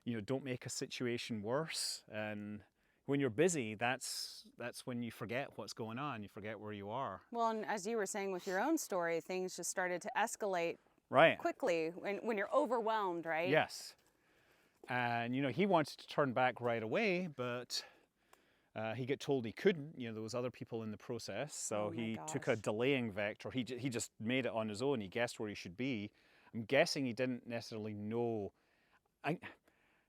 you know, don't make a situation worse. And when you're busy, that's when you forget what's going on. You forget where you are.
Well, and as you were saying with your own story, things just started to escalate
Right.
quickly when you're overwhelmed, right?
Yes. And, you know, he wanted to turn back right away, but he got told he couldn't. You know, there was other people in the process, so he took a delaying vector. He just made it on his own. He guessed where he should be. I'm guessing he didn't necessarily know.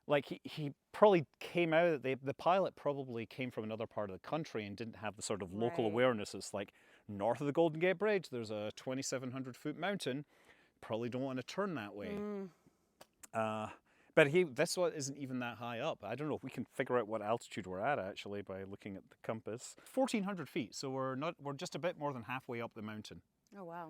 Like he probably came out. The pilot probably came from another part of the country and didn't have the sort of local awareness. It's like north of the Golden Gate Bridge, there's a 2,700-foot mountain. Probably don't want to turn that way. But this one isn't even that high up. I don't know if we can figure out what altitude we're at actually by looking at the compass. 1,400 feet, so we're just a bit more than halfway up the mountain.
Oh wow.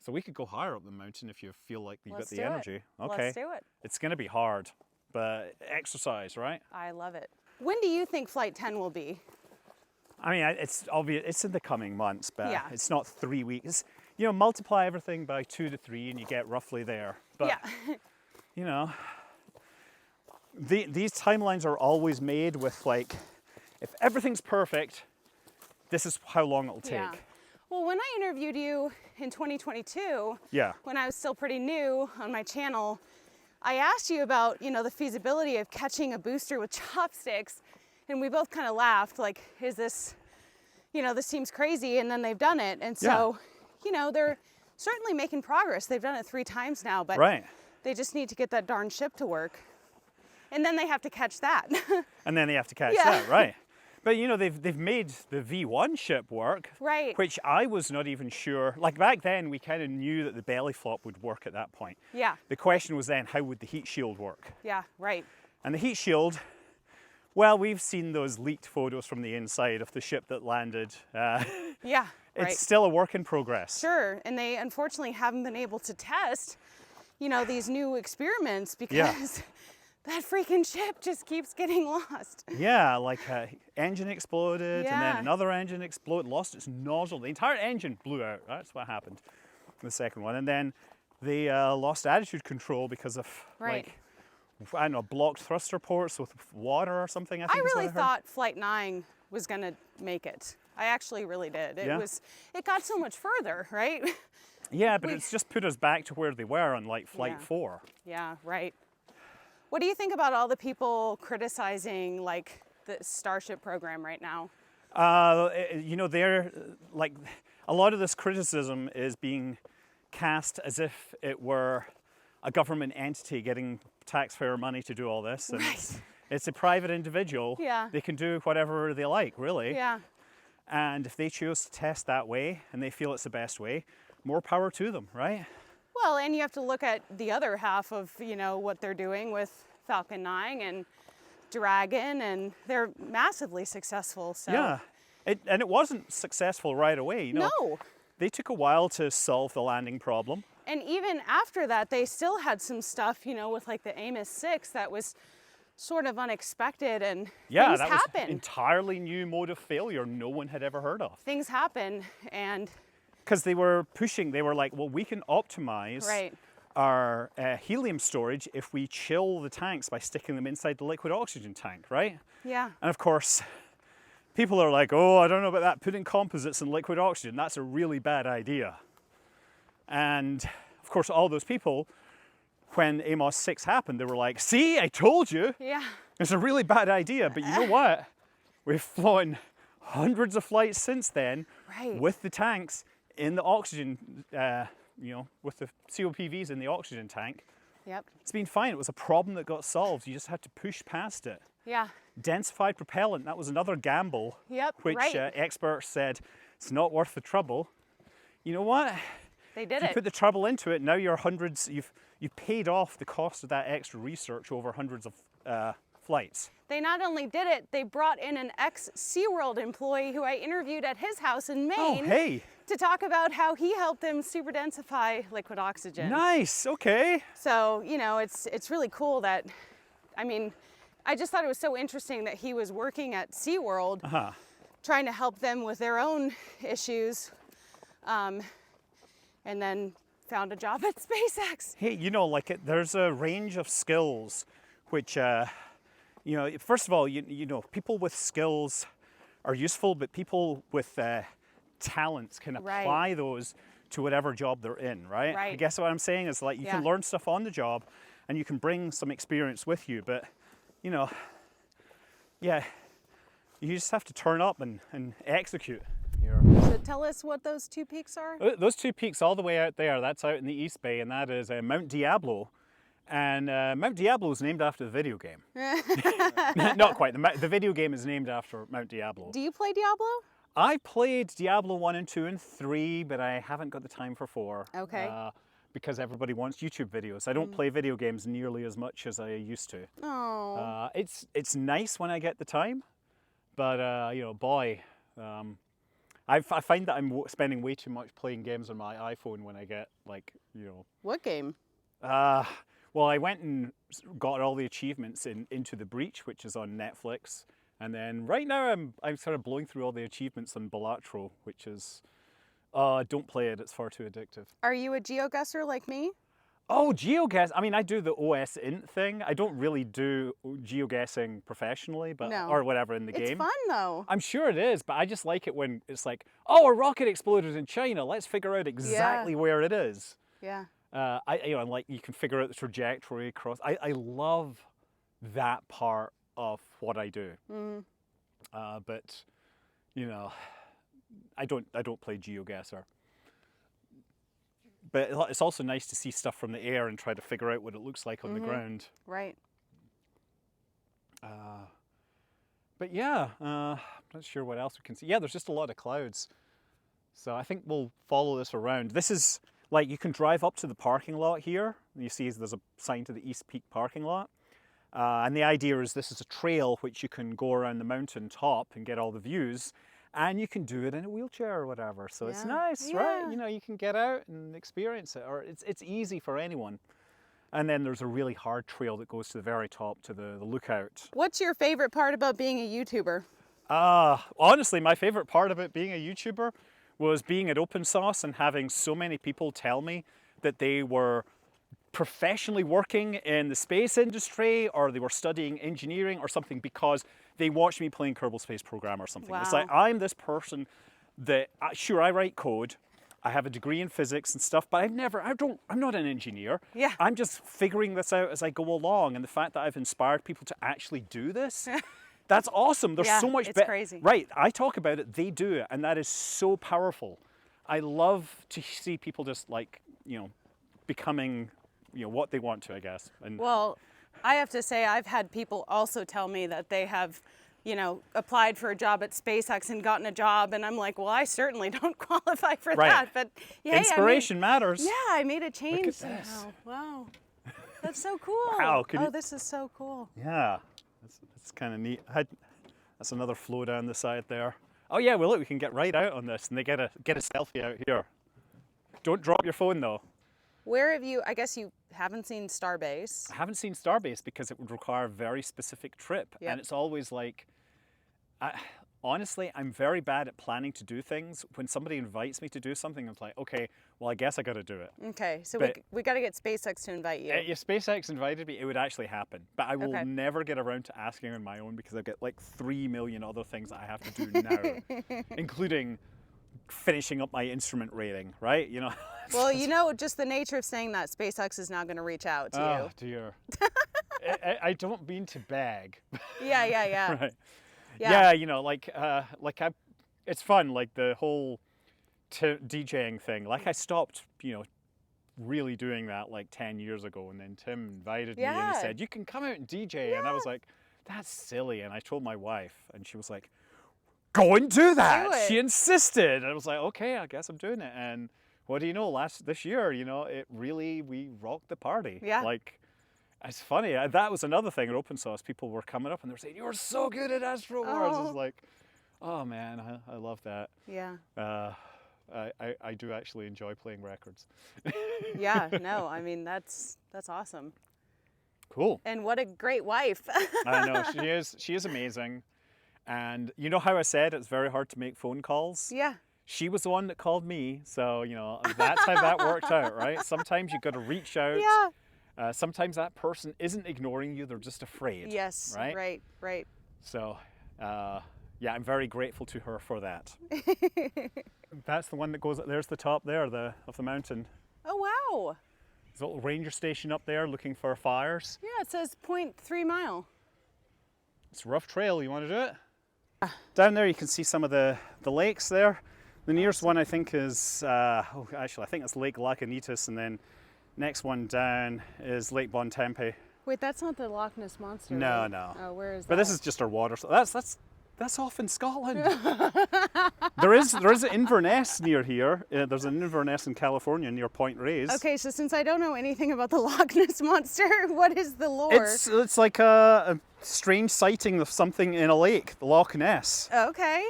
So we could go higher up the mountain if you feel like you've got the
do
energy.
it.
Okay.
Let's do it.
It's going to be hard, but exercise, right?
I love it. When do you think Flight 10 will be?
I mean, it's obvious. It's in the coming months, but
Yeah.
it's not 3 weeks. You know, multiply everything by 2 to 3 and you get roughly there. But,
Yeah.
you know, these timelines are always made with like, if everything's perfect, this is how long it'll take.
Yeah. Well, when I interviewed you in 2022,
Yeah.
when I was still pretty new on my channel, I asked you about, you know, the feasibility of catching a booster with chopsticks, and we both kind of laughed, like, is this, you know, this seems crazy, and then they've done it, and so, you know, they're certainly making progress. They've done it 3 times now, but they just need to get that darn ship to work, and then they have to catch that.
And then they have to catch that, right? But you know, they've made the V1 ship work,
Right.
which I was not even sure. Like back then, we kind of knew that the belly flop would work at that point.
Yeah.
The question was then, how would the heat shield work?
Yeah, right.
And the heat shield, well, we've seen those leaked photos from the inside of the ship that landed.
Yeah,
It's still a work in progress.
Sure, and they unfortunately haven't been able to test, you know, these new experiments because that freaking ship just keeps getting lost.
Yeah, like engine exploded, and then
Yeah.
another engine exploded, lost its nozzle. The entire engine blew out. That's what happened. The second one, and then they lost attitude control because of like, I don't know, blocked thruster ports with water or something. I think is what
really
I heard.
thought Flight 9 was gonna make it. I actually really did. It got so much further, right?
Yeah, but it's just put us back to where they were on like Flight 4.
Yeah, right. What do you think about all the people criticizing like the Starship program right now?
You know, they're like, a lot of this criticism is being cast as if it were a government entity getting taxpayer money to do all this. And it's a private individual.
Yeah.
They can do whatever they like, really.
Yeah.
And if they choose to test that way and they feel it's the best way, more power to them, right?
Well, and you have to look at the other half of, you know, what they're doing with Falcon 9 and Dragon, and they're massively successful. So
Yeah. And it wasn't successful right away. You know,
no.
They took a while to solve the landing problem.
And even after that, they still had some stuff, you know, with like the Amos 6 that was sort of unexpected, and things
that
happen.
was an entirely new mode of failure no one had ever heard of.
Things happen, and
Because they were pushing, they were like, well, we can optimize our helium storage if we chill the tanks by sticking them inside the liquid oxygen tank, right?
yeah,
And of course, people are like, oh, I don't know about that, putting composites in liquid oxygen, that's a really bad idea. And of course, all those people when Amos 6 happened, they were like, see, I told you.
Yeah.
It's a really bad idea, but you know what? We've flown hundreds of flights since then
Right.
with the tanks in the oxygen, with the COPVs in the oxygen tank.
Yep.
It's been fine. It was a problem that got solved. You just had to push past it.
Yeah.
Densified propellant, that was another gamble,
Yep.
which
Right.
Experts said it's not worth the trouble. You know what?
They did
You
it.
put the trouble into it, now you're you've paid off the cost of that extra research over hundreds of flights.
They not only did it, they brought in an ex-SeaWorld employee who I interviewed at his house in Maine
Oh, hey,
to talk about how he helped them super densify liquid oxygen.
nice, okay.
So, you know, it's really cool that, I mean, I just thought it was so interesting that he was working at SeaWorld
Uh-huh.
trying to help them with their own issues, and then found a job at SpaceX.
Hey, you know, there's a range of skills which, first of all, you know, people with skills are useful, but people with talents can apply
Right.
those to whatever job they're in, right? I
Right.
guess what I'm saying is like you can
Yeah.
learn stuff on the job and you can bring some experience with you, but, you know, yeah, you just have to turn up and execute.
So tell us what those two peaks are.
Those two peaks all the way out there, that's out in the East Bay, and that is Mount Diablo. And Mount Diablo is named after the video game. Not quite. The video game is named after Mount Diablo.
Do you play Diablo?
I played Diablo 1 and 2 and 3, but I haven't got the time for 4.
Okay.
Because everybody wants YouTube videos. I don't play video games nearly as much as I used to.
Oh.
It's nice when I get the time, but you know, boy, I find that I'm spending way too much playing games on my iPhone when I get
What game?
Well, I went and got all the achievements in Into the Breach, which is on Netflix, and then right now I'm sort of blowing through all the achievements on Balatro, which is don't play it; it's far too addictive.
Are you a geoguesser like me?
Oh, geoguess! I mean, I do the OS int thing. I don't really do geoguessing professionally, but
No.
or whatever in the
It's
game.
fun though.
I'm sure it is, but I just like it when it's like, oh, a rocket exploded in China. Let's figure out exactly where it is.
Yeah.
Like you can figure out the trajectory across. I love that part of what I do. But you know, I don't play GeoGuessr. But it's also nice to see stuff from the air and try to figure out what it looks like on the ground.
Right.
But yeah, I'm not sure what else we can see. Yeah, there's just a lot of clouds. So I think we'll follow this around. This is like you can drive up to the parking lot here. You see there's a sign to the East Peak parking lot. And the idea is this is a trail which you can go around the mountain top and get all the views. And you can do it in a wheelchair or whatever. So it's nice, right?
Yeah.
You know, you can get out and experience it. Or it's easy for anyone. And then there's a really hard trail that goes to the very top to the lookout.
What's your favorite part about being a YouTuber?
Honestly, my favorite part about being a YouTuber was being at Open Source and having so many people tell me that they were professionally working in the space industry or they were studying engineering or something because they watched me playing Kerbal Space Program or something.
Wow.
It's like I'm this person that, sure, I write code, I have a degree in physics and stuff, but I'm not an engineer.
Yeah.
I'm just figuring this out as I go along, and the fact that I've inspired people to actually do this, that's awesome. There's
Yeah,
so much
it's crazy.
Right, I talk about it, they do it, and that is so powerful. I love to see people just becoming, what they want to, I guess. And
Well, I have to say I've had people also tell me that they have, applied for a job at SpaceX and gotten a job, and I'm like, well, I certainly don't qualify for
Right.
that. But yeah,
inspiration matters.
I made a change
at
somehow.
this.
Wow, that's so cool.
Wow,
this is so cool.
Yeah, that's kind of neat. That's another flow down the side there. Oh yeah, well look, we can get right out on this, and they get a selfie out here. Don't drop your phone though.
Where have you? I guess you haven't seen Starbase.
I haven't seen Starbase because it would require a very specific trip,
Yep.
and it's always like, honestly, I'm very bad at planning to do things. When somebody invites me to do something, I'm like, okay, well, I guess I got to do it.
Okay, so
But-
we got to get SpaceX to invite you.
If SpaceX invited me, it would actually happen. But I will
Okay.
never get around to asking on my own because I've got like 3 million other things that I have to do now, including finishing up my instrument rating, right?
Well, you know, just the nature of saying that, SpaceX is now going to reach out to
Oh dear. I don't mean to bag.
you. Yeah.
Right.
Yeah.
Yeah, you know, it's fun, like the whole DJing thing. Like I stopped, really doing that like 10 years ago, and then Tim invited me and
Yeah.
he said, "You can come out and DJ," and I was like, "That's silly." And I told my wife, and she was like, "Go and do that."
Do it.
She insisted, and I was like, "Okay, I guess I'm doing it." And what do you know? This year, we rocked the party.
Yeah.
Like, it's funny. That was another thing at Open Source. People were coming up and they were saying, "You were so good at Astro Wars." I was like, "Oh man, I love that."
Yeah.
I do actually enjoy playing records.
Yeah. No, I mean, that's awesome.
Cool.
And what a great wife.
I know, she is amazing. And you know how I said it's very hard to make phone calls?
Yeah.
She was the one that called me, so that's how that worked out, right? Sometimes you got to reach out.
Yeah.
Sometimes that person isn't ignoring you; they're just afraid.
Yes.
Right.
Right.
So, yeah, I'm very grateful to her for that. That's the one that goes. There's the top there, of the mountain.
Oh, wow.
There's a little ranger station up there, looking for fires.
Yeah, it says 0.3 mile.
It's a rough trail. You want to do it? Down there, you can see some of the lakes there. The nearest one, I think, is I think it's Lake Lacanitas, and then next one down is Lake Bontempe.
Wait, that's not the Loch Ness Monster.
No,
right?
no.
Oh, where is that?
But this is just our water. So that's off in Scotland. there is an Inverness near here. There's an Inverness in California near Point Reyes.
Okay, so since I don't know anything about the Loch Ness Monster, what is the lore?
It's like a strange sighting of something in a lake, the Loch Ness.
Okay.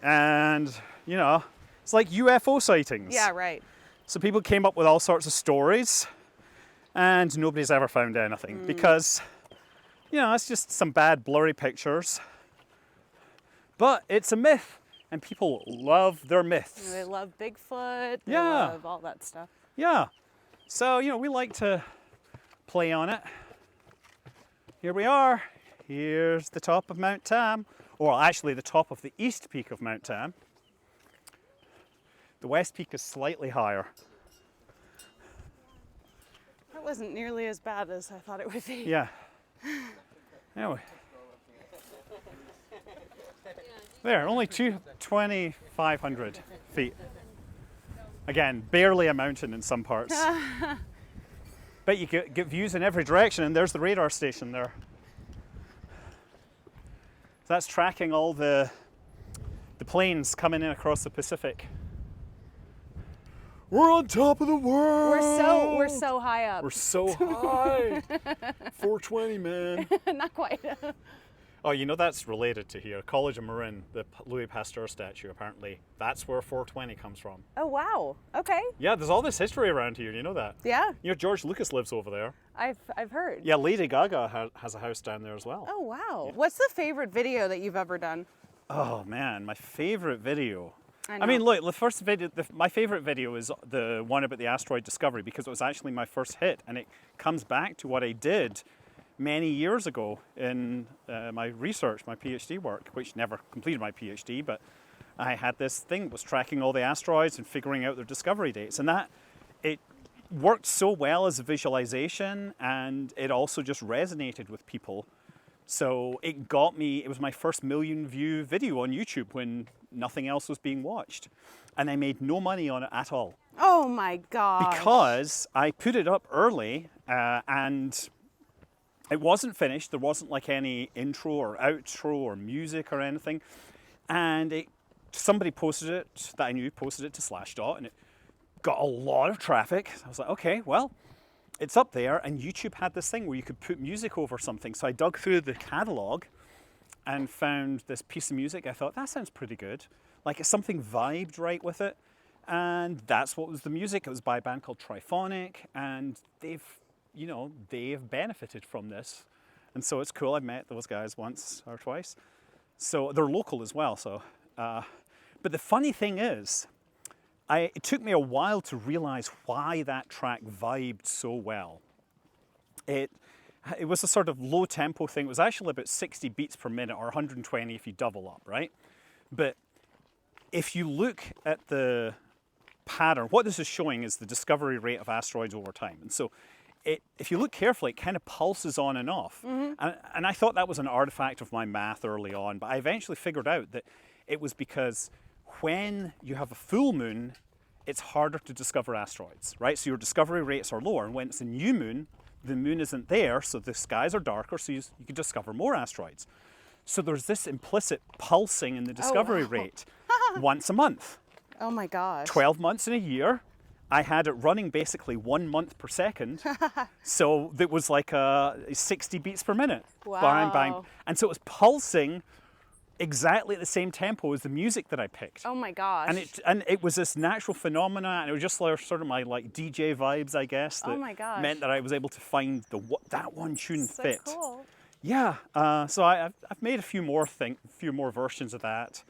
And, it's like UFO sightings.
Yeah, right.
So people came up with all sorts of stories, and nobody's ever found anything because, it's just some bad blurry pictures. But it's a myth, and people love their myths.
They love Bigfoot. They
Yeah.
love all that stuff.
Yeah. So, we like to play on it. Here we are. Here's the top of Mount Tam, or actually the top of the east peak of Mount Tam. The west peak is slightly higher.
That wasn't nearly as bad as I thought it would be.
Yeah. Anyway. There, only 2,500 feet. Again, barely a mountain in some parts. But you get views in every direction, and there's the radar station there. So that's tracking all the planes coming in across the Pacific. We're on top of the world!
We're so high up.
We're so high! 420, man.
Not quite.
Oh, that's related to here. College of Marin, the Louis Pasteur statue, apparently. That's where 420 comes from.
Oh, wow. Okay.
Yeah, there's all this history around here, you know that?
Yeah,
George Lucas lives over there.
I've heard.
Yeah, Lady Gaga has a house down there as well.
Oh, wow. What's the favorite video that you've ever done?
Oh, man, my favorite video.
I
mean,
know.
look, the first video, my favorite video is the one about the asteroid discovery because it was actually my first hit, and it comes back to what I did many years ago in my research, my PhD work, which never completed my PhD, but I had this thing that was tracking all the asteroids and figuring out their discovery dates, and it worked so well as a visualization, and it also just resonated with people. So it was my first million view video on YouTube when nothing else was being watched. And I made no money on it at all.
Oh my God.
Because I put it up early and it wasn't finished. There wasn't like any intro or outro or music or anything. And somebody posted it that I knew, posted it to Slashdot, and it got a lot of traffic. I was like, okay, well, it's up there, and YouTube had this thing where you could put music over something. So I dug through the catalog and found this piece of music. I thought, that sounds pretty good. Like something vibed right with it. And that's what was the music. It was by a band called Triphonic, and they've benefited from this. And so it's cool. I've met those guys once or twice. So they're local as well. So, but the funny thing is, it took me a while to realize why that track vibed so well. It was a sort of low tempo thing. It was actually about 60 beats per minute, or 120 if you double up, right? But if you look at the pattern. What this is showing is the discovery rate of asteroids over time. And so if you look carefully, it kind of pulses on and off. And I thought that was an artifact of my math early on, but I eventually figured out that it was because when you have a full moon, it's harder to discover asteroids, right? So your discovery rates are lower. And when it's a new moon, the moon isn't there, so the skies are darker, so you can discover more asteroids. So there's this implicit pulsing in the discovery rate once a month.
Oh my gosh.
12 months in a year. I had it running basically 1 month per second. So it was like 60 beats per minute.
Wow.
Bang, bang. And so it was pulsing exactly at the same tempo as the music that I picked.
Oh my gosh.
And it was this natural phenomena, and it was just like sort of my like DJ vibes, I guess, that
Oh my gosh.
meant that I was able to find that one tune
so
fit.
cool.
Yeah, so I've made a few more versions of that,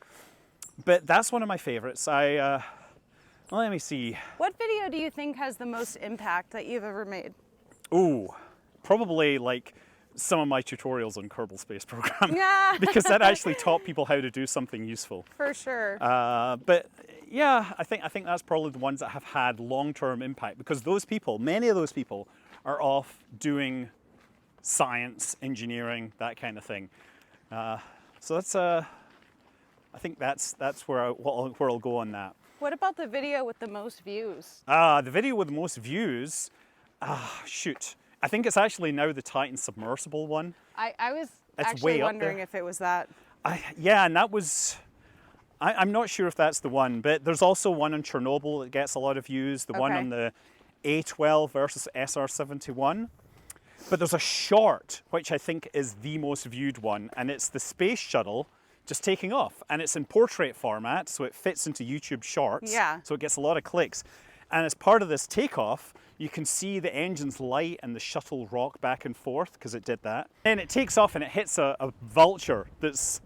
but that's one of my favorites. Well, let me see.
What video do you think has the most impact that you've ever made?
Ooh, probably like some of my tutorials on Kerbal Space Program.
Yeah.
Because that actually taught people how to do something useful.
For sure.
But yeah, I think that's probably the ones that have had long-term impact, because many of those people are off doing science, engineering, that kind of thing. So that's I think that's where I'll go on that.
What about the video with the most views?
The video with the most views, shoot. I think it's actually now the Titan submersible one.
I was
It's
actually
way up
wondering
there.
if it was that.
Yeah, and that was, I'm not sure if that's the one, but there's also one on Chernobyl that gets a lot of views, the one
Okay.
on the A12 versus SR-71. But there's a short, which I think is the most viewed one, and it's the space shuttle just taking off. And it's in portrait format, so it fits into YouTube Shorts.
Yeah.
So it gets a lot of clicks. And as part of this takeoff, you can see the engines light and the shuttle rock back and forth, because it did that. And it takes off and it hits a vulture that's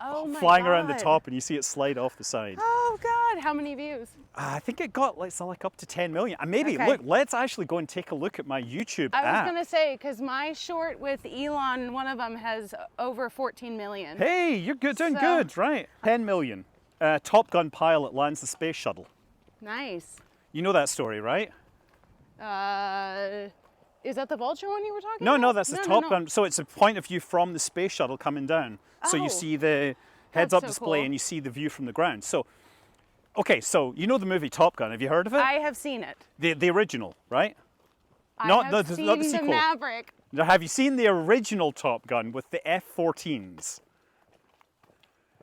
Oh my
flying around the
God.
top, and you see it slide off the side.
Oh God, how many views?
I think it got like up to 10 million. And maybe,
Okay.
look, let's actually go and take a look at my YouTube
I was
app.
gonna say, because my short with Elon, one of them has over 14 million.
Hey, you're good, doing
So-
good, right? 10 million. Top Gun pilot lands the space shuttle.
Nice.
You know that story, right?
Is that the vulture one you were talking
No,
about?
no, that's the Top
no.
Gun. So it's a point of view from the space shuttle coming down. So
Oh,
you see the heads-up
so
display
cool.
and you see the view from the ground. So, okay, so you know the movie Top Gun. Have you heard of it?
I have seen it.
The original, right?
I
Not
have
the
seen
sequel.
Maverick.
Now, have you seen the original Top Gun with the F-14s?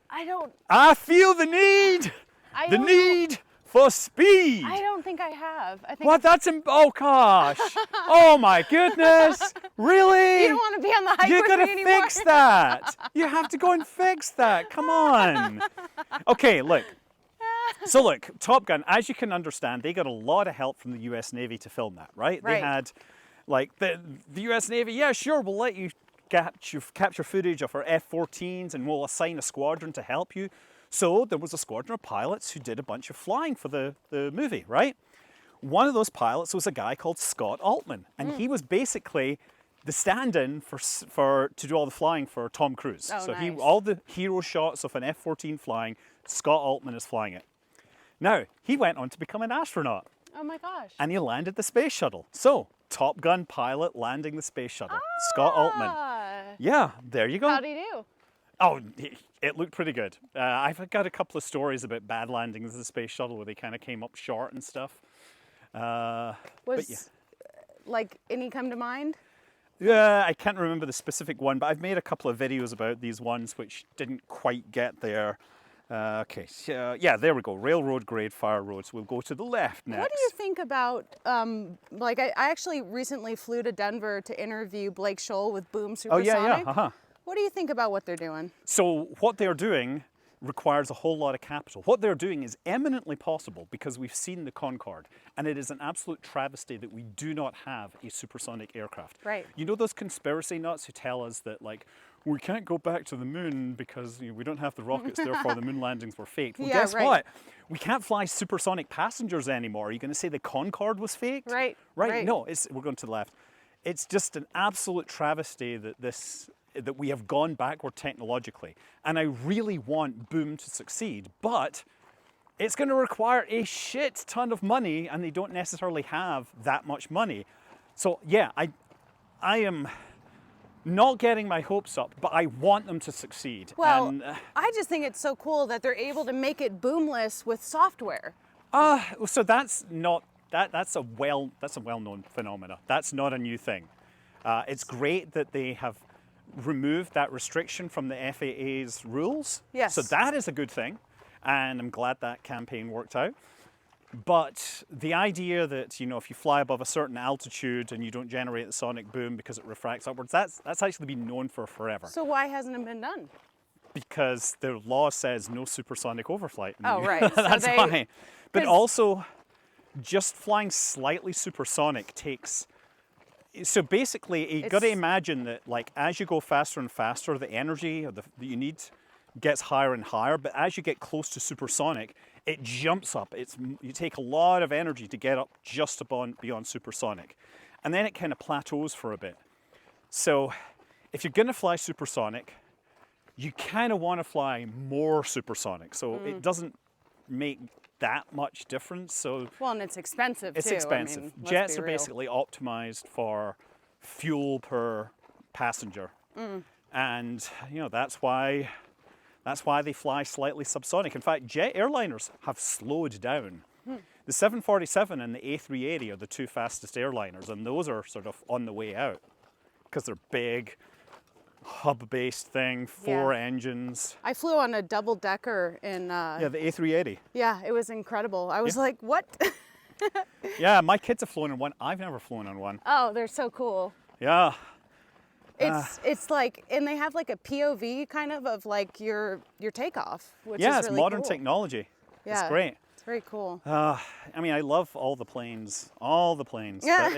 I don't.
I feel the need!
I
The
don't-
need for speed!
I don't think I have. I think.
What? Oh gosh! Oh my goodness! Really?
You don't want to be on the hike
You
with
gotta
me anymore.
fix that! You have to go and fix that. Come on. Okay, look. So look, Top Gun, as you can understand, they got a lot of help from the US Navy to film that, right? They
Right.
had, like, the US Navy, yeah, sure, we'll let you capture footage of our F-14s and we'll assign a squadron to help you. So there was a squadron of pilots who did a bunch of flying for the movie, right? One of those pilots was a guy called Scott Altman, and he was basically the stand-in to do all the flying for Tom Cruise.
Oh,
so
nice.
all the hero shots of an F-14 flying, Scott Altman is flying it. Now, he went on to become an astronaut,
Oh my gosh.
and he landed the space shuttle. So, Top Gun pilot landing the space shuttle, Scott Altman. Yeah, there you go.
How'd he do?
Oh, it looked pretty good. I've got a couple of stories about bad landings of the space shuttle where they kind of came up short and stuff. But yeah.
Like any come to mind?
Yeah, I can't remember the specific one, but I've made a couple of videos about these ones which didn't quite get there. Okay, so, yeah, there we go. Railroad grade fire roads. We'll go to the left next.
What do you think about, like I actually recently flew to Denver to interview Blake Scholl with Boom
Oh,
Supersonic.
yeah.
What do you think about what they're doing?
So what they're doing requires a whole lot of capital. What they're doing is eminently possible because we've seen the Concorde, and it is an absolute travesty that we do not have a supersonic aircraft.
Right.
You know those conspiracy nuts who tell us that, like, we can't go back to the moon because we don't have the rockets, therefore the moon landings were faked. Well,
Yeah,
guess
right.
what? We can't fly supersonic passengers anymore. Are you going to say the Concorde was faked?
Right.
No, we're going to the left. It's just an absolute travesty that we have gone backward technologically. And I really want Boom to succeed, but it's going to require a shit ton of money, and they don't necessarily have that much money. So yeah, I am not getting my hopes up, but I want them to succeed.
Well,
And,
I just think it's so cool that they're able to make it boomless with software.
so that's not that's a well-known phenomena. That's not a new thing. It's great that they have removed that restriction from the FAA's rules.
Yes.
So that is a good thing, and I'm glad that campaign worked out. But the idea that, you know, if you fly above a certain altitude and you don't generate the sonic boom because it refracts upwards, that's actually been known for forever.
So why hasn't it been done?
Because the law says no supersonic overflight.
Oh, right. So
That's
they-
why. But
'cause-
also, just flying slightly supersonic takes. So basically, you got to
It's-
imagine that, like, as you go faster and faster, the energy that you need gets higher and higher. But as you get close to supersonic, it jumps up. You take a lot of energy to get up just beyond supersonic, and then it kind of plateaus for a bit. So, if you're going to fly supersonic, you kind of want to fly more supersonic. So it doesn't make that much difference. So
Well, and it's expensive
it's
too.
expensive.
I mean, let's
Jets
be
are
real.
basically optimized for fuel per passenger, and you know that's why they fly slightly subsonic. In fact, jet airliners have slowed down. The 747 and the A380 are the two fastest airliners, and those are sort of on the way out because they're big, hub-based thing, four
Yeah.
engines.
I flew on a double decker in.
Yeah, the A380.
Yeah, it was incredible. I was like, what?
Yeah, my kids have flown on one. I've never flown on one.
Oh, they're so cool.
Yeah.
It's like, and they have like a POV kind of like your takeoff, which
Yeah,
is
it's
really
modern
cool.
technology.
Yeah,
It's great.
It's very cool.
I mean, I love all the planes.
Yeah.
But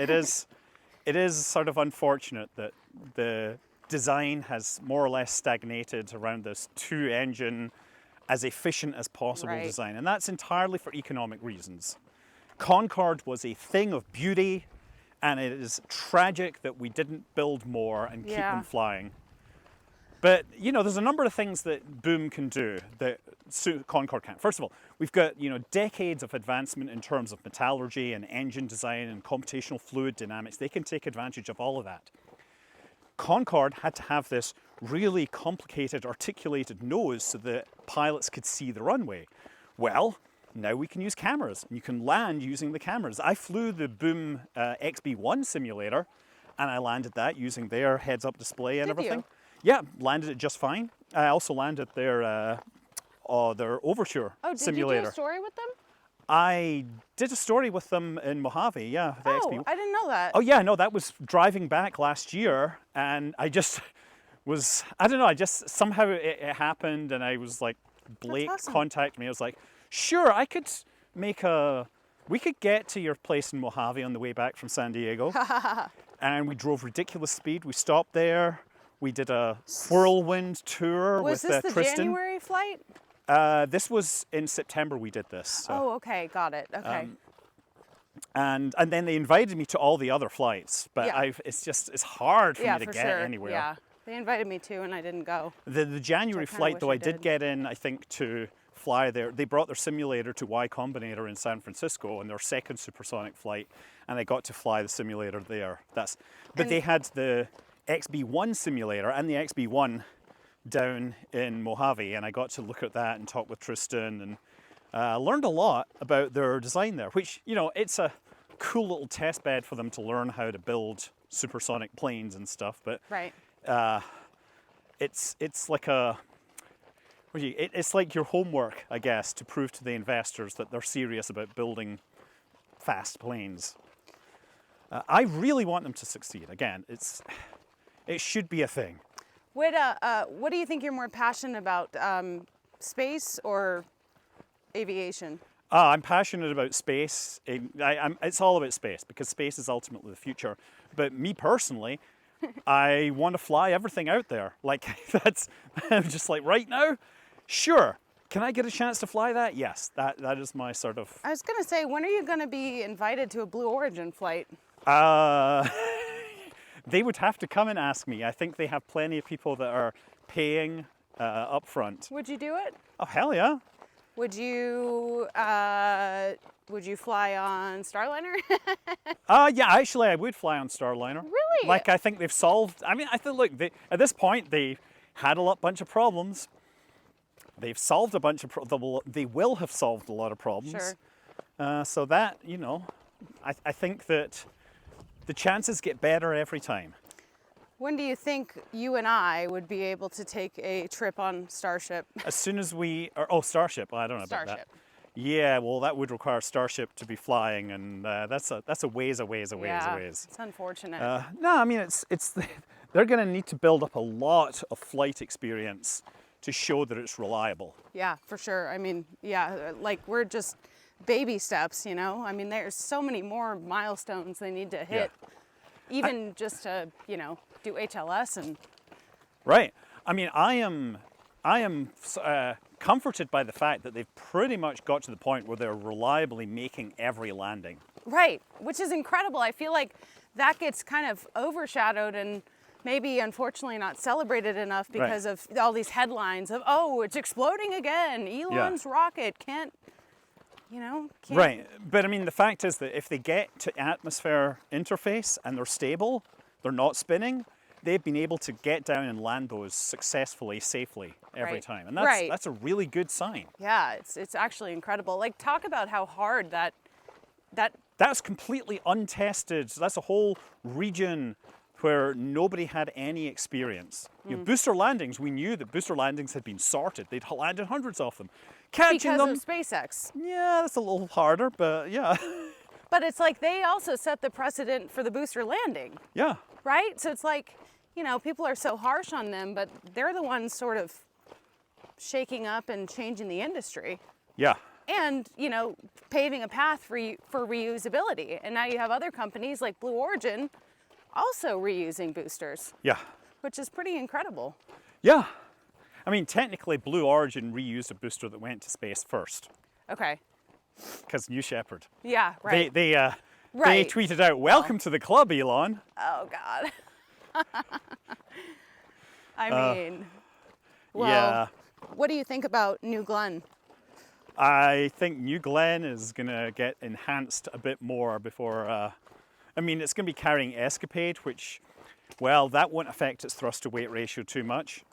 it is sort of unfortunate that the design has more or less stagnated around this two-engine, as efficient as possible
Right.
design, and that's entirely for economic reasons. Concorde was a thing of beauty, and it is tragic that we didn't build more and keep
Yeah.
them flying. But, you know, there's a number of things that Boom can do that Concorde can't. First of all, we've got, you know, decades of advancement in terms of metallurgy and engine design and computational fluid dynamics. They can take advantage of all of that. Concorde had to have this really complicated articulated nose so that pilots could see the runway. Well, now we can use cameras. You can land using the cameras. I flew the Boom XB1 simulator, and I landed that using their heads-up display and
Did you?
everything. Yeah, landed it just fine. I also landed their Overture
Oh, did
simulator.
you do a story with them?
I did a story with them in Mojave, yeah, the
Oh,
XB1.
I didn't know that.
Oh yeah, no, that was driving back last year, and I just was, I don't know, I just, somehow it happened, and I was like, Blake
awesome.
contacted me. I was like, sure, we could get to your place in Mojave on the way back from San Diego. And we drove ridiculous speed. We stopped there. We did a whirlwind tour
Was
with
this the
Tristan.
January flight?
This was in September we did this. So.
Oh, okay, got it. Okay.
And then they invited me to all the other flights, but
Yeah.
it's hard for
yeah,
me to
for
get
sure.
anywhere.
Yeah, they invited me to, and I didn't go.
The January
kinda
flight,
wish
though,
I
I did
did.
get in, I think, to fly there. They brought their simulator to Y Combinator in San Francisco on their second supersonic flight, and I got to fly the simulator there. But they had the XB1 simulator and the XB1 down in Mojave, and I got to look at that and talk with Tristan, and learned a lot about their design there, which, you know, it's a cool little test bed for them to learn how to build supersonic planes and stuff, but
Right.
it's like it's like your homework, I guess, to prove to the investors that they're serious about building fast planes. I really want them to succeed. Again, it should be a thing.
What do you think you're more passionate about, space or aviation?
I'm passionate about space. It's all about space because space is ultimately the future. But me personally, I want to fly everything out there. Like I'm just like right now, sure. Can I get a chance to fly that? Yes, that is my sort of.
I was gonna say, when are you gonna be invited to a Blue Origin flight?
They would have to come and ask me. I think they have plenty of people that are paying up front.
Would you do it?
Oh hell yeah!
Would you fly on Starliner?
Yeah, actually, I would fly on Starliner.
Really?
Like, I think they've solved. I mean, I think, look, at this point, they had a bunch of problems. They've solved a bunch of. They will have solved a lot of problems.
Sure.
So that, you know, I think that the chances get better every time.
When do you think you and I would be able to take a trip on Starship?
As soon as we. Starship. I don't know about that.
Starship.
Yeah, well, that would require Starship to be flying, and that's a ways.
Yeah, it's unfortunate.
No, I mean it's they're going to need to build up a lot of flight experience to show that it's reliable.
Yeah, for sure. I mean, yeah, like we're just baby steps, you know? I mean, there's so many more milestones they need to hit, even just to, you know, do HLS and...
Right. I mean, I am comforted by the fact that they've pretty much got to the point where they're reliably making every landing.
Right, which is incredible. I feel like that gets kind of overshadowed and maybe unfortunately not celebrated enough because of all these headlines of, oh, it's exploding again. Elon's rocket can't. Right,
but I mean, the fact is that if they get to atmosphere interface and they're stable, they're not spinning, they've been able to get down and land those successfully, safely every time. And that's a really good sign.
Yeah, it's actually incredible. Like, talk about how hard
That's completely untested. So that's a whole region where nobody had any experience. You know, booster landings, we knew that booster landings had been sorted. They'd landed hundreds of them. Catching them,
because of SpaceX.
yeah, that's a little harder, but yeah.
But it's like they also set the precedent for the booster landing,
Yeah,
right? So it's like, you know, people are so harsh on them, but they're the ones sort of shaking up and changing the industry.
yeah.
And, you know, paving a path for reusability. And now you have other companies like Blue Origin also reusing boosters,
Yeah.
which is pretty incredible.
Yeah. I mean, technically, Blue Origin reused a booster that went to space first,
Okay.
because New Shepard.
Yeah, right.
They
Right.
tweeted out, "Welcome to the club, Elon."
Oh, God. I mean, well,
Yeah.
what do you think about New Glenn?
I think New Glenn is going to get enhanced a bit more before, I mean, it's going to be carrying Escapade, which, well, that won't affect its thrust to weight ratio too much.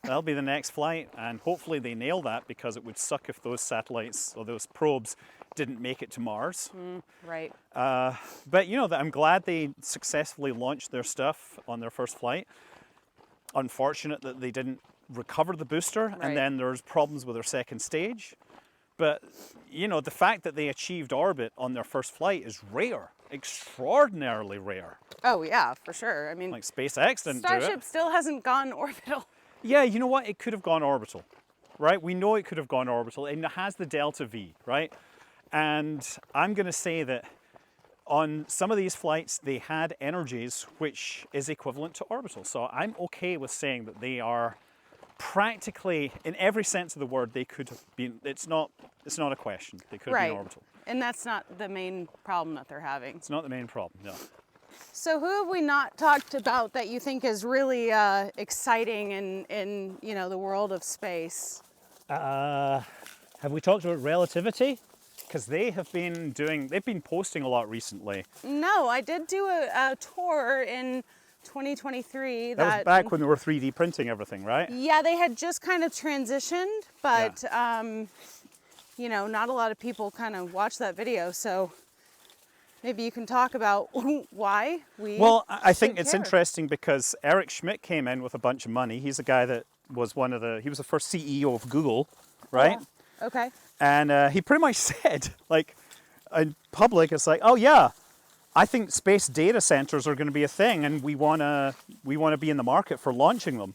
That'll be the next flight, and hopefully they nail that, because it would suck if those satellites or those probes didn't make it to Mars.
Right.
But, you know, I'm glad they successfully launched their stuff on their first flight. Unfortunate that they didn't recover the booster,
Right.
and then there's problems with their second stage. But, you know, the fact that they achieved orbit on their first flight is rare, extraordinarily rare.
Oh, yeah, for sure. I mean,
Like SpaceX didn't do
Starship
it.
still hasn't gone orbital.
Yeah, you know what? It could have gone orbital, right? We know it could have gone orbital, and it has the Delta V, right? And I'm going to say that on some of these flights, they had energies which is equivalent to orbital. So I'm okay with saying that they are practically, in every sense of the word, they could have been. It's not a question. They could have
Right.
been orbital.
And that's not the main problem that they're having.
It's not the main problem. No.
So who have we not talked about that you think is really exciting in you know, the world of space?
Have we talked about relativity? Because they've been posting a lot recently.
No, I did do a tour in 2023.
That was back when they were 3D printing everything, right?
Yeah, they had just kind of transitioned, but you know, not a lot of people kind of watched that video. So maybe you can talk about why we.
Well, I think it's
care.
interesting because Eric Schmidt came in with a bunch of money. He's a guy that was he was the first CEO of Google, right?
Oh, okay.
And he pretty much said, like, in public, it's like, oh yeah, I think space data centers are going to be a thing, and we want to be in the market for launching them.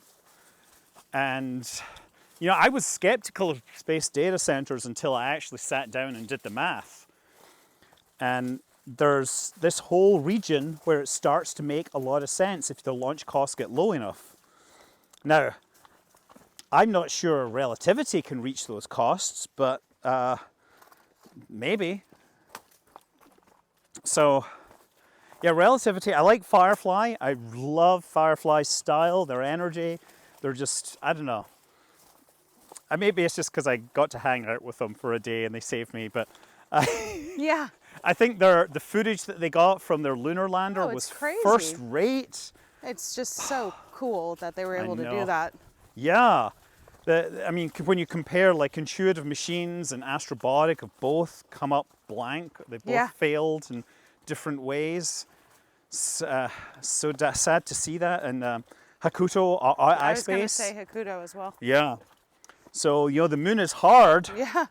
And you know, I was skeptical of space data centers until I actually sat down and did the math. And there's this whole region where it starts to make a lot of sense if the launch costs get low enough. Now, I'm not sure relativity can reach those costs, but maybe. So, yeah, relativity. I like Firefly. I love Firefly's style, their energy. They're just, I don't know. maybe it's just because I got to hang out with them for a day and they saved me, but
Yeah.
I think the footage that they got from their lunar lander
Oh,
was
it's crazy.
first rate.
It's just so cool that they were able to do
know.
that.
Yeah. I mean, when you compare like Intuitive Machines and Astrobotic have both come up blank. They've both
Yeah.
failed in different ways. So sad to see that. And Hakuto,
I was going to
iSpace.
say Hakuto as well.
Yeah. So, the moon is hard.
Yeah.